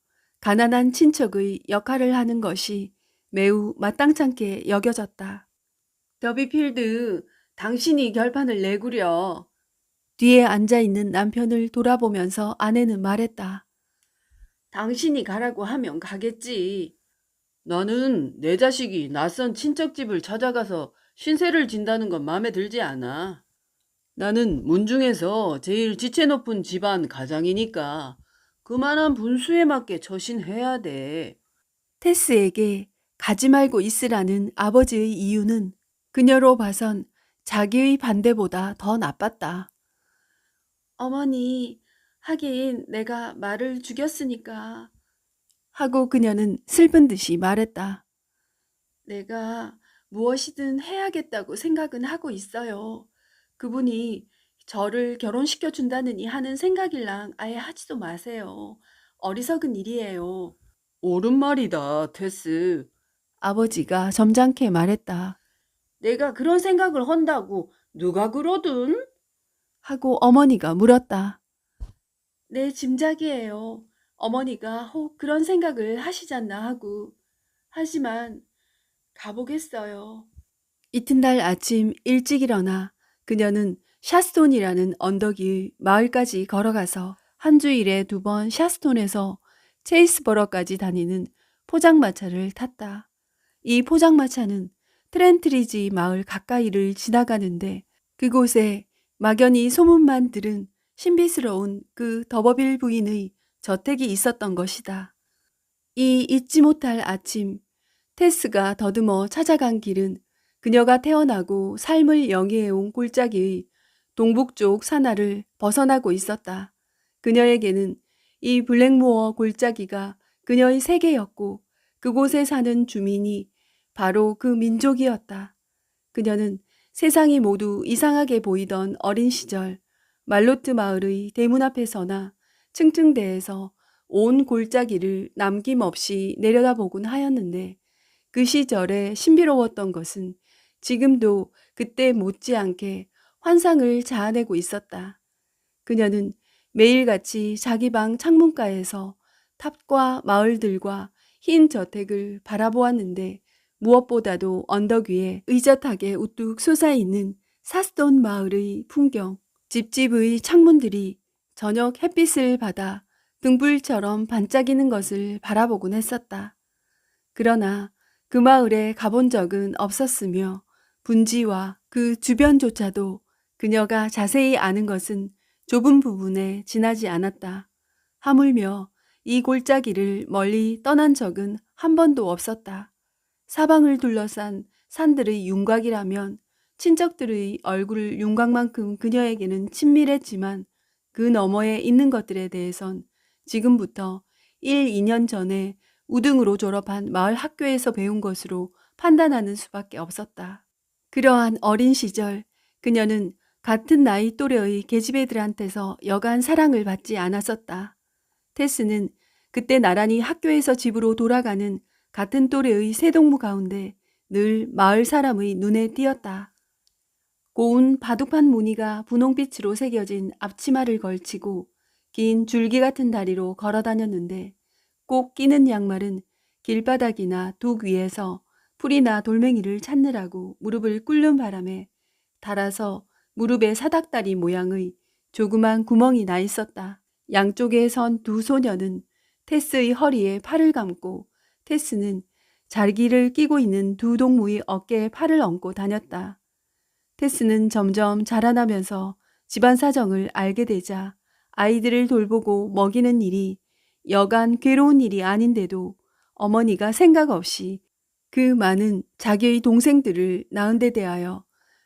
가난한 친척의 역할을 하는 것이 매우 마땅찮게 여겨졌다. 더비필드, 당신이 결판을 내구려. 뒤에 앉아있는 남편을 돌아보면서 아내는 말했다. 당신이 가라고 하면 가겠지. 나는 내 자식이 낯선 친척집을 찾아가서 신세를 진다는 건 마음에 들지 않아. 나는 문중에서 제일 지체 높은 집안 가장이니까 그만한 분수에 맞게 처신해야 돼. 테스에게 가지 말고 있으라는 아버지의 이유는 그녀로 봐선 자기의 반대보다 더 나빴다. 어머니, 하긴 내가 말을 죽였으니까. 하고 그녀는 슬픈 듯이 말했다. 내가 무엇이든 해야겠다고 생각은 하고 있어요. 그분이 저를 결혼시켜 준다느니 하는 생각일랑 아예 하지도 마세요. 어리석은 일이에요. 옳은 말이다, 테스. 아버지가 점잖게 말했다. 내가 그런 생각을 한다고 누가 그러든? 하고 어머니가 물었다. 내 짐작이에요. 어머니가 혹 그런 생각을 하시잖나 하고. 하지만 가보겠어요. 이튿날 아침 일찍 일어나 그녀는 샤스톤이라는 언덕 위 마을까지 걸어가서 한 주일에 2번 샤스톤에서 체이스버러까지 다니는 포장마차를 탔다. 이 포장마차는 트렌트리지 마을 가까이를 지나가는데 그곳에 막연히 소문만 들은 신비스러운 그 더버빌 부인의 저택이 있었던 것이다. 이 잊지 못할 아침, 테스가 더듬어 찾아간 길은 그녀가 태어나고 삶을 영위해온 골짜기의 동북쪽 산하를 벗어나고 있었다. 그녀에게는 이 블랙모어 골짜기가 그녀의 세계였고 그곳에 사는 주민이 바로 그 민족이었다. 그녀는 세상이 모두 이상하게 보이던 어린 시절 말로트 마을의 대문 앞에서나 층층대에서 온 골짜기를 남김없이 내려다보곤 하였는데 그 시절에 신비로웠던 것은 지금도 그때 못지않게 환상을 자아내고 있었다. 그녀는 매일같이 자기 방 창문가에서 탑과 마을들과 흰 저택을 바라보았는데 무엇보다도 언덕 위에 의젓하게 우뚝 솟아있는 사스톤 마을의 풍경, 집집의 창문들이 저녁 햇빛을 받아 등불처럼 반짝이는 것을 바라보곤 했었다. 그러나 그 마을에 가본 적은 없었으며 분지와 그 주변조차도 그녀가 자세히 아는 것은 좁은 부분에 지나지 않았다. 하물며 이 골짜기를 멀리 떠난 적은 한 번도 없었다. 사방을 둘러싼 산들의 윤곽이라면 친척들의 얼굴 윤곽만큼 그녀에게는 친밀했지만 그 너머에 있는 것들에 대해선 지금부터 1, 2년 전에 우등으로 졸업한 마을 학교에서 배운 것으로 판단하는 수밖에 없었다. 그러한 어린 시절 그녀는 같은 나이 또래의 계집애들한테서 여간 사랑을 받지 않았었다. 테스는 그때 나란히 학교에서 집으로 돌아가는 같은 또래의 새 동무 가운데 늘 마을 사람의 눈에 띄었다. 고운 바둑판 무늬가 분홍빛으로 새겨진 앞치마를 걸치고 긴 줄기 같은 다리로 걸어 다녔는데 꼭 끼는 양말은 길바닥이나 둑 위에서 풀이나 돌멩이를 찾느라고 무릎을 꿇는 바람에 닳아서 무릎에 사닥다리 모양의 조그만 구멍이 나 있었다. 양쪽에 선 두 소녀는 테스의 허리에 팔을 감고 테스는 잘기를 끼고 있는 두 동무의 어깨에 팔을 얹고 다녔다. 테스는 점점 자라나면서 집안 사정을 알게 되자 아이들을 돌보고 먹이는 일이 여간 괴로운 일이 아닌데도 어머니가 생각 없이 그 많은 자기의 동생들을 낳은 데 대하여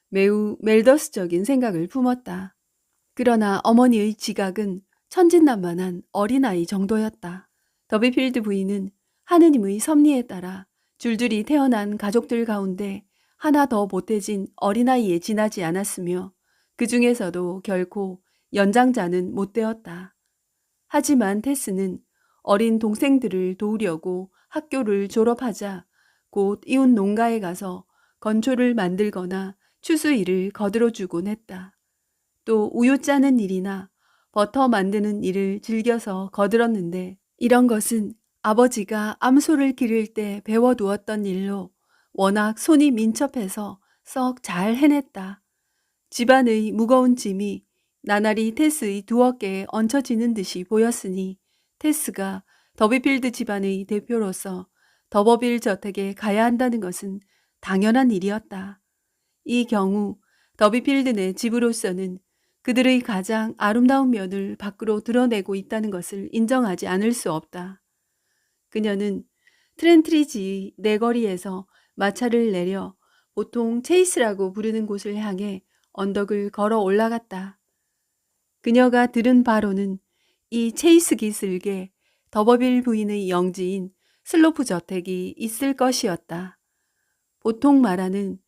매우 멜더스적인 생각을 품었다. 그러나 어머니의 지각은 천진난만한 어린아이 정도였다. 더비필드 부인은 하느님의 섭리에 따라 줄줄이 태어난 가족들 가운데 하나 더 보태진 어린아이에 지나지 않았으며 그 중에서도 결코 연장자는 못 되었다. 하지만 테스는 어린 동생들을 도우려고 학교를 졸업하자 곧 이웃 농가에 가서 건초를 만들거나 추수일을 거들어주곤 했다. 또 우유 짜는 일이나 버터 만드는 일을 즐겨서 거들었는데 이런 것은 아버지가 암소를 기를 때 배워두었던 일로 워낙 손이 민첩해서 썩 잘 해냈다. 집안의 무거운 짐이 나날이 테스의 두 어깨에 얹혀지는 듯이 보였으니 테스가 더비필드 집안의 대표로서 더버빌 저택에 가야 한다는 것은 당연한 일이었다. 이 경우 더비필드 내 집으로서는 그들의 가장 아름다운 면을 밖으로 드러내고 있다는 것을 인정하지 않을 수 없다. 그녀는 트렌트리지 내거리에서 마차를 내려 보통 체이스라고 부르는 곳을 향해 언덕을 걸어 올라갔다. 그녀가 들은 바로는 이 체이스 기슭에 더버빌 부인의 영지인 슬로프 저택이 있을 것이었다. 보통 말하는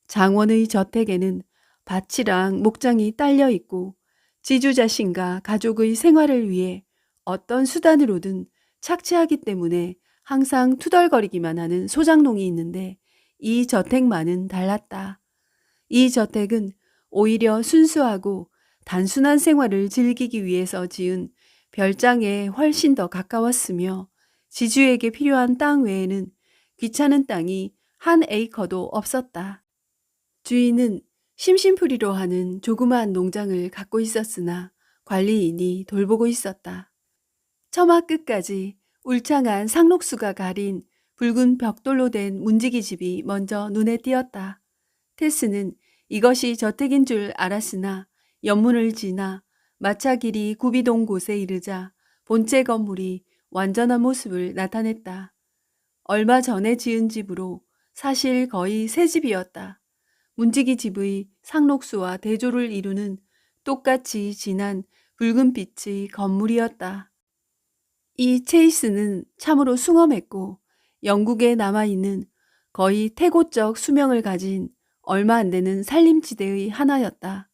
장원의 저택에는 밭이랑 목장이 딸려 있고 지주자신과 가족의 생활을 위해 어떤 수단으로든 착취하기 때문에 항상 투덜거리기만 하는 소장농이 있는데 이 저택만은 달랐다. 이 저택은 오히려 순수하고 단순한 생활을 즐기기 위해서 지은 별장에 훨씬 더 가까웠으며 지주에게 필요한 땅 외에는 귀찮은 땅이 한 에이커도 없었다. 주인은 심심풀이로 하는 조그마한 농장을 갖고 있었으나 관리인이 돌보고 있었다. 처마 끝까지 울창한 상록수가 가린 붉은 벽돌로 된 문지기 집이 먼저 눈에 띄었다. 테스는 이것이 저택인 줄 알았으나 연문을 지나 마차 길이 구비동 곳에 이르자 본체 건물이 완전한 모습을 나타냈다. 얼마 전에 지은 집으로 사실 거의 새 집이었다. 문지기 집의 상록수와 대조를 이루는 똑같이 진한 붉은 빛의 건물이었다. 이 체이스는 참으로 숭엄했고 영국에 남아있는 거의 태고적 수명을 가진 얼마 안 되는 산림지대의 하나였다.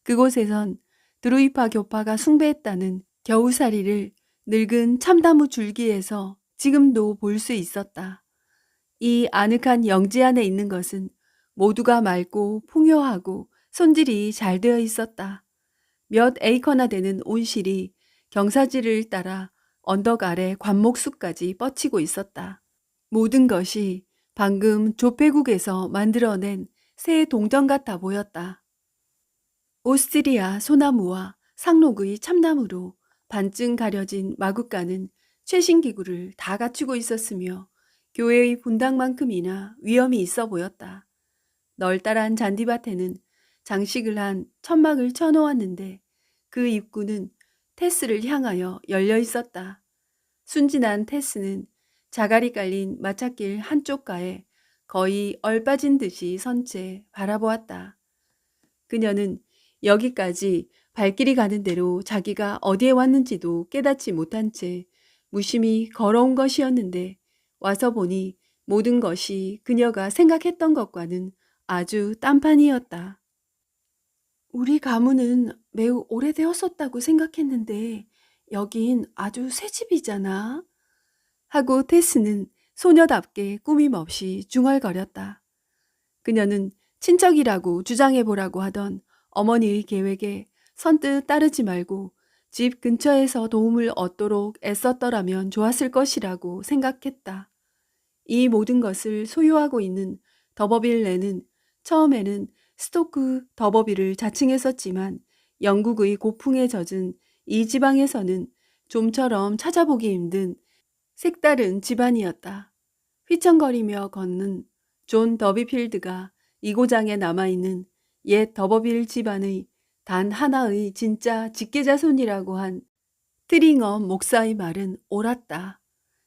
그곳에선 드루이파 교파가 숭배했다는 겨우살이를 늙은 참나무 줄기에서 지금도 볼 수 있었다. 이 아늑한 영지 안에 있는 것은 모두가 맑고 풍요하고 손질이 잘 되어 있었다. 몇 에이커나 되는 온실이 경사지를 따라 언덕 아래 관목수까지 뻗치고 있었다. 모든 것이 방금 조폐국에서 만들어낸 새 동전 같아 보였다. 오스트리아 소나무와 상록의 참나무로 반쯤 가려진 마구간은 최신 기구를 다 갖추고 있었으며 교회의 본당만큼이나 위엄이 있어 보였다. 널따란 잔디밭에는 장식을 한 천막을 쳐놓았는데 그 입구는 테스를 향하여 열려 있었다. 순진한 테스는 자갈이 깔린 마찻길 한쪽가에 거의 얼빠진 듯이 선 채 바라보았다. 그녀는 여기까지 발길이 가는 대로 자기가 어디에 왔는지도 깨닫지 못한 채 무심히 걸어온 것이었는데 와서 보니 모든 것이 그녀가 생각했던 것과는 아주 딴판이었다. 우리 가문은 매우 오래되었었다고 생각했는데 여긴 아주 새 집이잖아. 하고 테스는 소녀답게 꾸밈없이 중얼거렸다. 그녀는 친척이라고 주장해보라고 하던 어머니의 계획에 선뜻 따르지 말고 집 근처에서 도움을 얻도록 애썼더라면 좋았을 것이라고 생각했다. 이 모든 것을 소유하고 있는 더버빌레는 처음에는 스토크 더버빌을 자칭했었지만 영국의 고풍에 젖은 이 지방에서는 좀처럼 찾아보기 힘든 색다른 집안이었다. 휘청거리며 걷는 존 더비필드가 이고장에 남아있는 옛 더버빌 집안의 단 하나의 진짜 직계자손이라고 한 트링엄 목사의 말은 옳았다.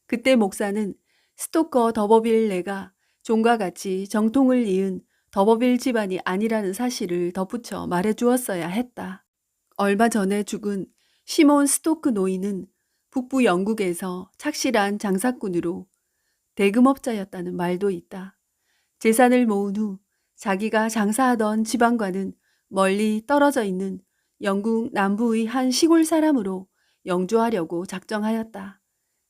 그때 목사는 스토커 더버빌레가 존과 같이 정통을 이은 더버빌 집안이 아니라는 사실을 덧붙여 말해주었어야 했다. 얼마 전에 죽은 시몬 스토크 노인은 북부 영국에서 착실한 장사꾼으로 대금업자였다는 말도 있다. 재산을 모은 후 자기가 장사하던 지방과는 멀리 떨어져 있는 영국 남부의 한 시골 사람으로 영주하려고 작정하였다.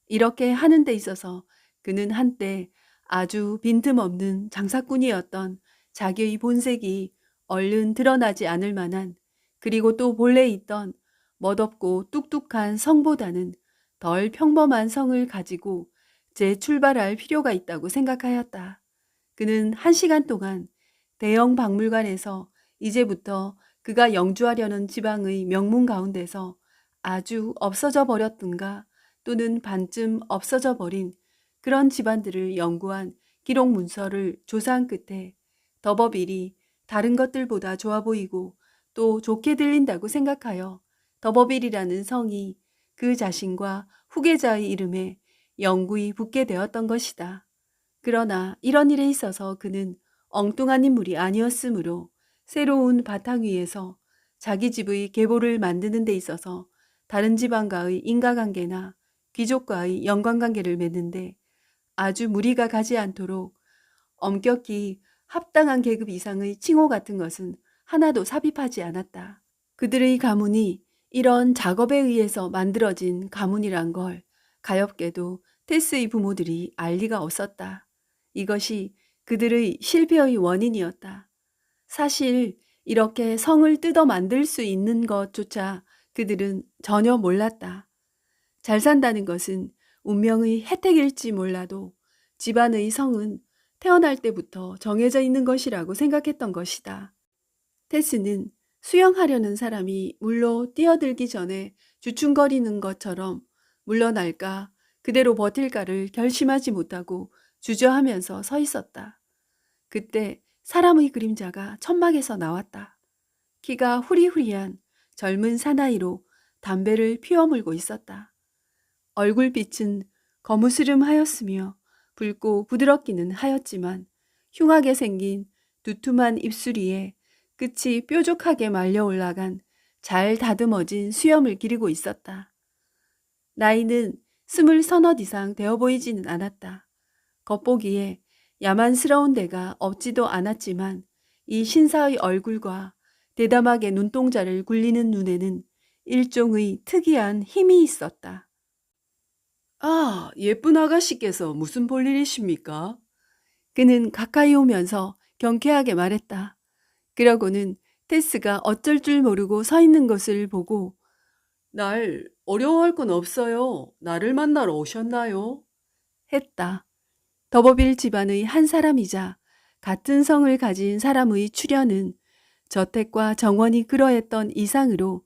이렇게 하는 데 있어서 그는 한때 아주 빈틈없는 장사꾼이었던 자기의 본색이 얼른 드러나지 않을 만한, 그리고 또 본래 있던 멋없고 뚝뚝한 성보다는 덜 평범한 성을 가지고 재출발할 필요가 있다고 생각하였다. 그는 1시간 동안 대형 박물관에서 이제부터 그가 영주하려는 지방의 명문 가운데서 아주 없어져 버렸든가 또는 반쯤 없어져 버린 그런 집안들을 연구한 기록 문서를 조사한 끝에 더버빌이 다른 것들보다 좋아 보이고 또 좋게 들린다고 생각하여 더버빌이라는 성이 그 자신과 후계자의 이름에 영구히 붙게 되었던 것이다. 그러나 이런 일에 있어서 그는 엉뚱한 인물이 아니었으므로 새로운 바탕 위에서 자기 집의 계보를 만드는 데 있어서 다른 지방과의 인과관계나 귀족과의 연관관계를 맺는데 아주 무리가 가지 않도록 엄격히 합당한 계급 이상의 칭호 같은 것은 하나도 삽입하지 않았다. 그들의 가문이 이런 작업에 의해서 만들어진 가문이란 걸 가엾게도 테스의 부모들이 알 리가 없었다. 이것이 그들의 실패의 원인이었다. 사실 이렇게 성을 뜯어 만들 수 있는 것조차 그들은 전혀 몰랐다. 잘 산다는 것은 운명의 혜택일지 몰라도 집안의 성은 태어날 때부터 정해져 있는 것이라고 생각했던 것이다. 테스는 수영하려는 사람이 물로 뛰어들기 전에 주춤거리는 것처럼 물러날까 그대로 버틸까를 결심하지 못하고 주저하면서 서 있었다. 그때 사람의 그림자가 천막에서 나왔다. 키가 후리후리한 젊은 사나이로 담배를 피워물고 있었다. 얼굴빛은 거무스름하였으며 붉고 부드럽기는 하였지만 흉하게 생긴 두툼한 입술 위에 끝이 뾰족하게 말려 올라간 잘 다듬어진 수염을 기르고 있었다. 나이는 20 이상 되어 보이지는 않았다. 겉보기에 야만스러운 데가 없지도 않았지만 이 신사의 얼굴과 대담하게 눈동자를 굴리는 눈에는 일종의 특이한 힘이 있었다. 아, 예쁜 아가씨께서 무슨 볼일이십니까? 그는 가까이 오면서 경쾌하게 말했다. 그러고는 테스가 어쩔 줄 모르고 서 있는 것을 보고 날 어려워할 건 없어요. 나를 만나러 오셨나요? 했다. 더버빌 집안의 한 사람이자 같은 성을 가진 사람의 출현은 저택과 정원이 그러했던 이상으로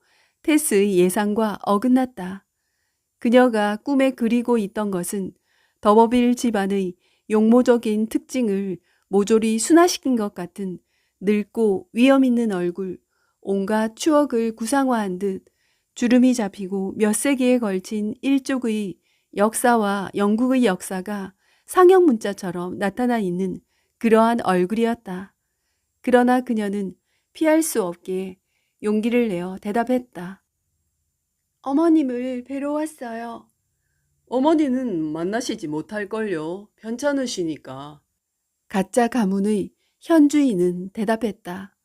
테스의 예상과 어긋났다. 그녀가 꿈에 그리고 있던 것은 더버빌 집안의 용모적인 특징을 모조리 순화시킨 것 같은 늙고 위험 있는 얼굴, 온갖 추억을 구상화한 듯 주름이 잡히고 몇 세기에 걸친 일족의 역사와 영국의 역사가 상형 문자처럼 나타나 있는 그러한 얼굴이었다. 그러나 그녀는 피할 수 없게 용기를 내어 대답했다. 어머님을 뵈러 왔어요. 어머니는 만나시지 못할걸요. 편찮으시니까. 가짜 가문의 현주인은 대답했다.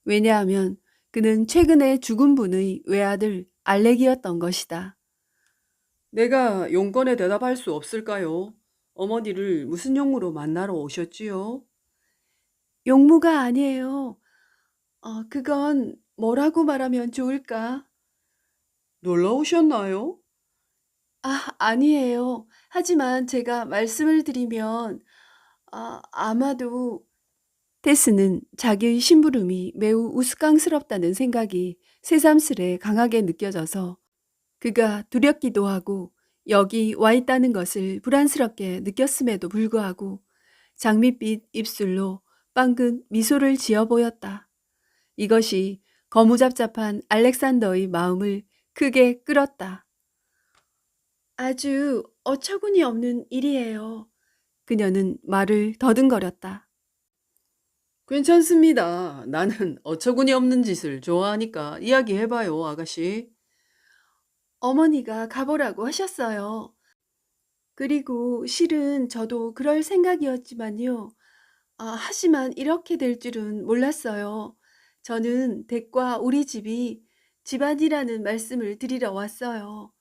왜냐하면 그는 최근에 죽은 분의 외아들 알렉이었던 것이다. 내가 용건에 대답할 수 없을까요? 어머니를 무슨 용무로 만나러 오셨지요? 용무가 아니에요. 그건 뭐라고 말하면 좋을까? 놀러 오셨나요? 아니에요. 하지만 제가 말씀을 드리면, 아마도 테스는 자기의 심부름이 매우 우스꽝스럽다는 생각이 새삼스레 강하게 느껴져서 그가 두렵기도 하고 여기 와 있다는 것을 불안스럽게 느꼈음에도 불구하고 장밋빛 입술로 빵긋 미소를 지어 보였다. 이것이 거무잡잡한 알렉산더의 마음을 크게 끌었다. 아주 어처구니 없는 일이에요. 그녀는 말을 더듬거렸다. 괜찮습니다. 나는 어처구니 없는 짓을 좋아하니까 이야기해봐요, 아가씨. 어머니가 가보라고 하셨어요. 그리고 실은 저도 그럴 생각이었지만요. 하지만 이렇게 될 줄은 몰랐어요. 저는 댁과 우리 집이 집안이라는 말씀을 드리러 왔어요.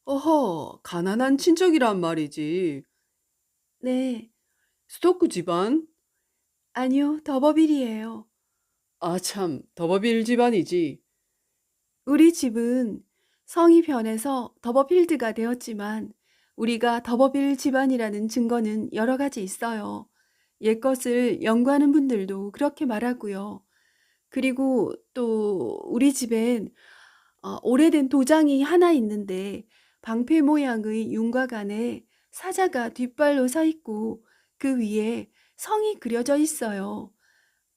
어허, 가난한 친척이란 말이지. 네, 스토크 집안? 아니요, 더버빌이에요. 아, 참, 더버빌 집안이지. 우리 집은 성이 변해서 더버필드가 되었지만 우리가 더버빌 집안이라는 증거는 여러 가지 있어요. 옛것을 연구하는 분들도 그렇게 말하고요. 그리고 또 우리 집엔 오래된 도장이 하나 있는데 방패 모양의 윤곽 안에 사자가 뒷발로 서 있고 그 위에 성이 그려져 있어요.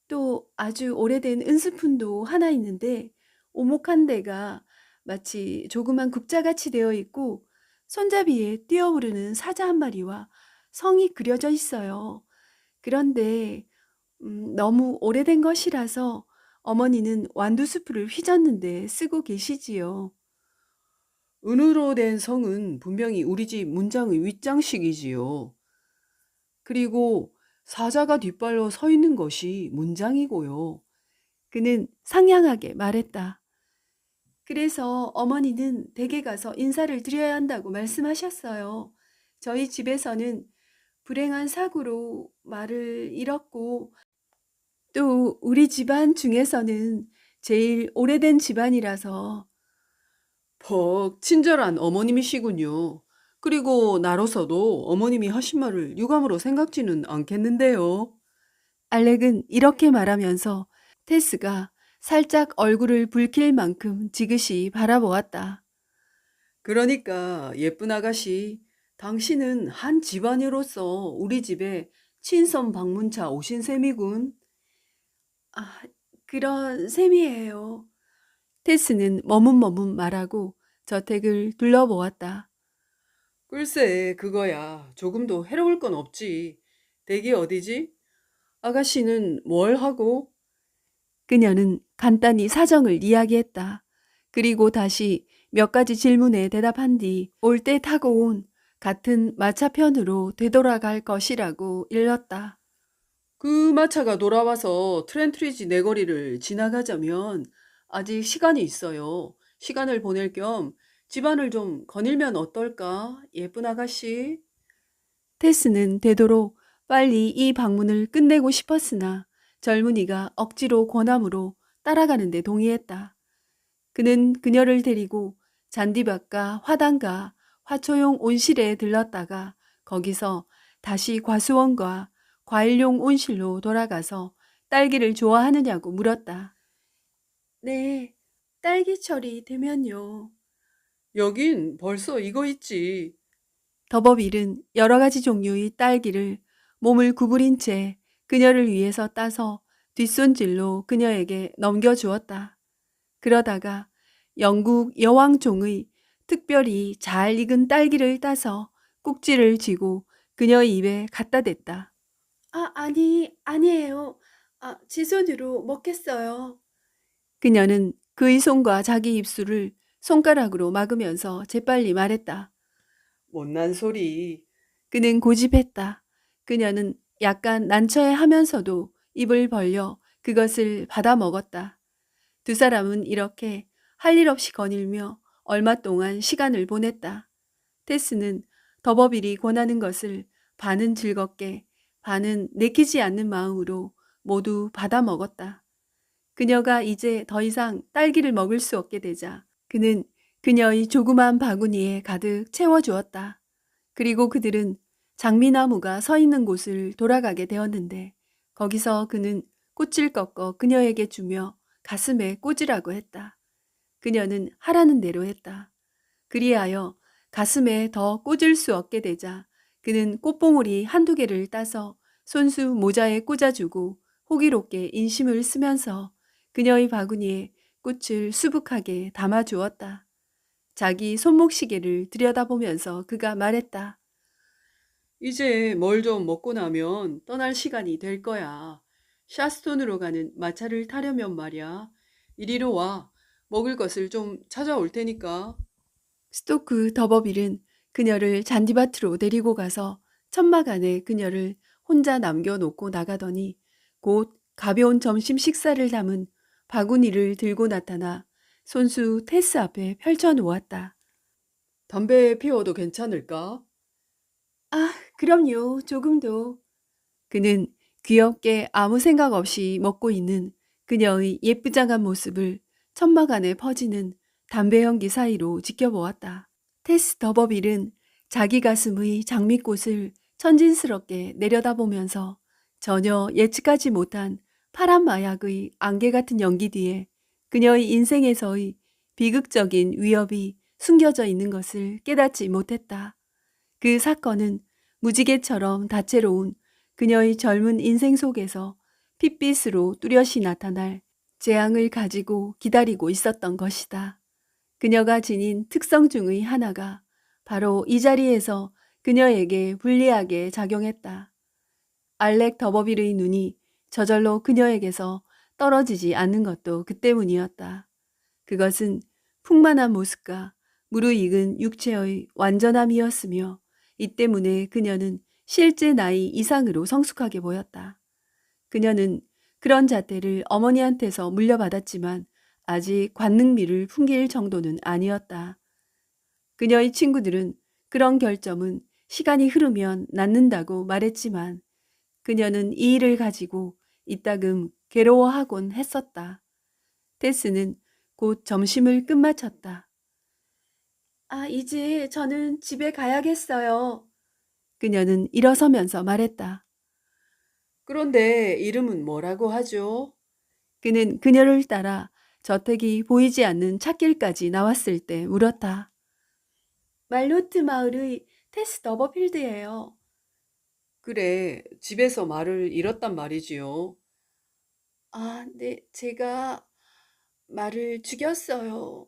또 아주 오래된 은스푼도 하나 있는데 오목한 데가 마치 조그만 국자같이 되어 있고 손잡이에 뛰어오르는 사자 한 마리와 성이 그려져 있어요. 그런데 너무 오래된 것이라서 어머니는 완두수프를 휘젓는데 쓰고 계시지요. 은으로 된 성은 분명히 우리 집 문장의 윗장식이지요. 그리고 사자가 뒷발로 서 있는 것이 문장이고요. 그는 상냥하게 말했다. 그래서 어머니는 댁에 가서 인사를 드려야 한다고 말씀하셨어요. 저희 집에서는 불행한 사고로 말을 잃었고 또 우리 집안 중에서는 제일 오래된 집안이라서 퍽 친절한 어머님이시군요. 그리고 나로서도 어머님이 하신 말을 유감으로 생각지는 않겠는데요. 알렉은 이렇게 말하면서 테스가 살짝 얼굴을 붉힐 만큼 지그시 바라보았다. 그러니까 예쁜 아가씨, 당신은 한 집안으로서 우리 집에 친선 방문차 오신 셈이군. 아, 그런 셈이에요. 테스는 머뭇머뭇 말하고 저택을 둘러보았다. 글쎄, 그거야. 조금도 해로울 건 없지. 댁이 어디지? 아가씨는 뭘 하고? 그녀는 간단히 사정을 이야기했다. 그리고 다시 몇 가지 질문에 대답한 뒤 올 때 타고 온 같은 마차편으로 되돌아갈 것이라고 일렀다. 그 마차가 돌아와서 트렌트리지 내거리를 지나가자면 아직 시간이 있어요. 시간을 보낼 겸 집안을 좀 거닐면 어떨까? 예쁜 아가씨. 테스는 되도록 빨리 이 방문을 끝내고 싶었으나 젊은이가 억지로 권함으로 따라가는데 동의했다. 그는 그녀를 데리고 잔디밭과 화단과 화초용 온실에 들렀다가 거기서 다시 과수원과 과일용 온실로 돌아가서 딸기를 좋아하느냐고 물었다. 네, 딸기철이 되면요. 여긴 벌써 이거 있지. 더버빌은 여러 가지 종류의 딸기를 몸을 구부린 채 그녀를 위해서 따서 뒷손질로 그녀에게 넘겨주었다. 그러다가 영국 여왕종의 특별히 잘 익은 딸기를 따서 꼭지를 쥐고 그녀의 입에 갖다 댔다. 아니에요. 제 손으로 먹겠어요. 그녀는 그의 손과 자기 입술을 손가락으로 막으면서 재빨리 말했다. 못난 소리. 그는 고집했다. 그녀는 약간 난처해하면서도 입을 벌려 그것을 받아 먹었다. 두 사람은 이렇게 할 일 없이 거닐며 얼마 동안 시간을 보냈다. 테스는 더버빌이 권하는 것을 반은 즐겁게, 반은 내키지 않는 마음으로 모두 받아 먹었다. 그녀가 이제 더 이상 딸기를 먹을 수 없게 되자 그는 그녀의 조그만 바구니에 가득 채워주었다. 그리고 그들은 장미나무가 서 있는 곳을 돌아가게 되었는데 거기서 그는 꽃을 꺾어 그녀에게 주며 가슴에 꽂으라고 했다. 그녀는 하라는 대로 했다. 그리하여 가슴에 더 꽂을 수 없게 되자 그는 꽃봉오리 한두 개를 따서 손수 모자에 꽂아주고 호기롭게 인심을 쓰면서 그녀의 바구니에 꽃을 수북하게 담아주었다. 자기 손목시계를 들여다보면서 그가 말했다. 이제 뭘 좀 먹고 나면 떠날 시간이 될 거야. 샤스톤으로 가는 마차를 타려면 말이야. 이리로 와. 먹을 것을 좀 찾아올 테니까. 스토크 더버빌은 그녀를 잔디밭으로 데리고 가서 천막 안에 그녀를 혼자 남겨놓고 나가더니 곧 가벼운 점심 식사를 담은 바구니를 들고 나타나 손수 테스 앞에 펼쳐놓았다. 담배 피워도 괜찮을까? 그럼요, 조금도. 그는 귀엽게 아무 생각 없이 먹고 있는 그녀의 예쁘장한 모습을 천막 안에 퍼지는 담배 연기 사이로 지켜보았다. 테스 더버빌은 자기 가슴의 장미꽃을 천진스럽게 내려다보면서 전혀 예측하지 못한 파란 마약의 안개 같은 연기 뒤에 그녀의 인생에서의 비극적인 위협이 숨겨져 있는 것을 깨닫지 못했다. 그 사건은 무지개처럼 다채로운 그녀의 젊은 인생 속에서 핏빛으로 뚜렷이 나타날 재앙을 가지고 기다리고 있었던 것이다. 그녀가 지닌 특성 중의 하나가 바로 이 자리에서 그녀에게 불리하게 작용했다. 알렉 더버빌의 눈이 저절로 그녀에게서 떨어지지 않는 것도 그 때문이었다. 그것은 풍만한 모습과 무르익은 육체의 완전함이었으며 이 때문에 그녀는 실제 나이 이상으로 성숙하게 보였다. 그녀는 그런 잣대를 어머니한테서 물려받았지만 아직 관능미를 풍길 정도는 아니었다. 그녀의 친구들은 그런 결점은 시간이 흐르면 낫는다고 말했지만 그녀는 이 일을 가지고 이따금 괴로워하곤 했었다. 테스는 곧 점심을 끝마쳤다. 이제 저는 집에 가야겠어요. 그녀는 일어서면서 말했다. 그런데 이름은 뭐라고 하죠? 그는 그녀를 따라 저택이 보이지 않는 찻길까지 나왔을 때 물었다. 말로트 마을의 테스 더버필드예요. 그래, 집에서 말을 잃었단 말이지요. 네, 제가 말을 죽였어요.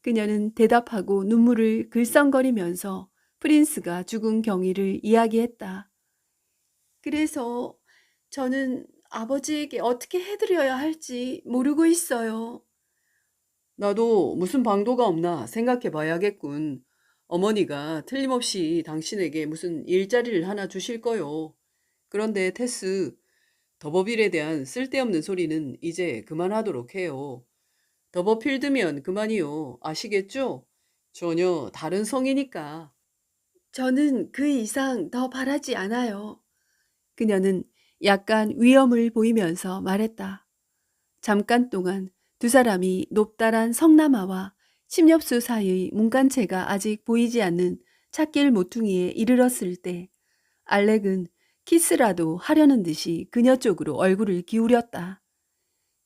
그녀는 대답하고 눈물을 글썽거리면서 프린스가 죽은 경위를 이야기했다. 그래서 저는 아버지에게 어떻게 해드려야 할지 모르고 있어요. 나도 무슨 방도가 없나 생각해 봐야겠군. 어머니가 틀림없이 당신에게 무슨 일자리를 하나 주실 거요. 그런데 테스, 더버빌에 대한 쓸데없는 소리는 이제 그만하도록 해요. 더버필드면 그만이요. 아시겠죠? 전혀 다른 성이니까. 저는 그 이상 더 바라지 않아요. 그녀는 약간 위험을 보이면서 말했다. 잠깐 동안 두 사람이 높다란 성나마와 침엽수 사이의 문간체가 아직 보이지 않는 찻길 모퉁이에 이르렀을 때 알렉은 키스라도 하려는 듯이 그녀 쪽으로 얼굴을 기울였다.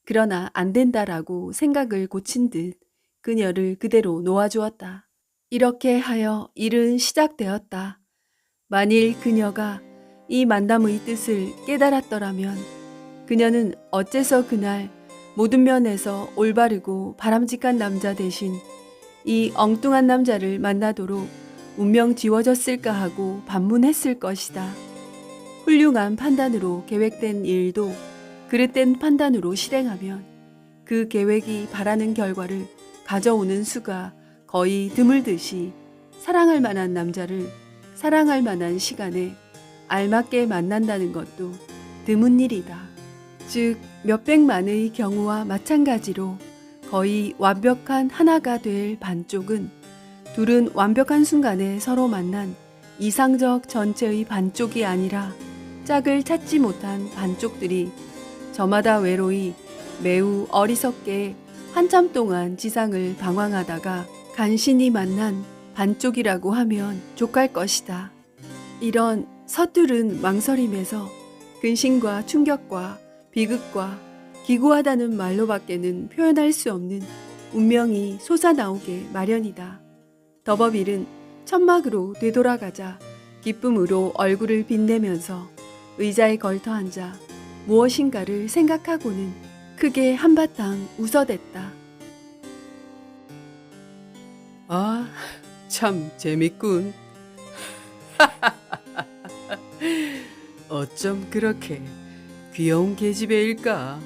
그러나 안 된다라고 생각을 고친 듯 그녀를 그대로 놓아주었다. 이렇게 하여 일은 시작되었다. 만일 그녀가 이 만남의 뜻을 깨달았더라면 그녀는 어째서 그날 모든 면에서 올바르고 바람직한 남자 대신 이 엉뚱한 남자를 만나도록 운명 지워졌을까 하고 반문했을 것이다. 훌륭한 판단으로 계획된 일도 그릇된 판단으로 실행하면 그 계획이 바라는 결과를 가져오는 수가 거의 드물듯이 사랑할 만한 남자를 사랑할 만한 시간에 알맞게 만난다는 것도 드문 일이다. 즉 몇백만의 경우와 마찬가지로 거의 완벽한 하나가 될 반쪽은 둘은 완벽한 순간에 서로 만난 이상적 전체의 반쪽이 아니라 짝을 찾지 못한 반쪽들이 저마다 외로이 매우 어리석게 한참 동안 지상을 방황하다가 간신히 만난 반쪽이라고 하면 족할 것이다. 이런 서투른 망설임에서 근심과 충격과 비극과 기구하다는 말로밖에는 표현할 수 없는 운명이 솟아나오게 마련이다. 더버빌은 천막으로 되돌아가자 기쁨으로 얼굴을 빛내면서 의자에 걸터앉아 무엇인가를 생각하고는 크게 한바탕 웃어댔다. 아, 참 재밌군. 어쩜 그렇게 귀여운 계집애일까?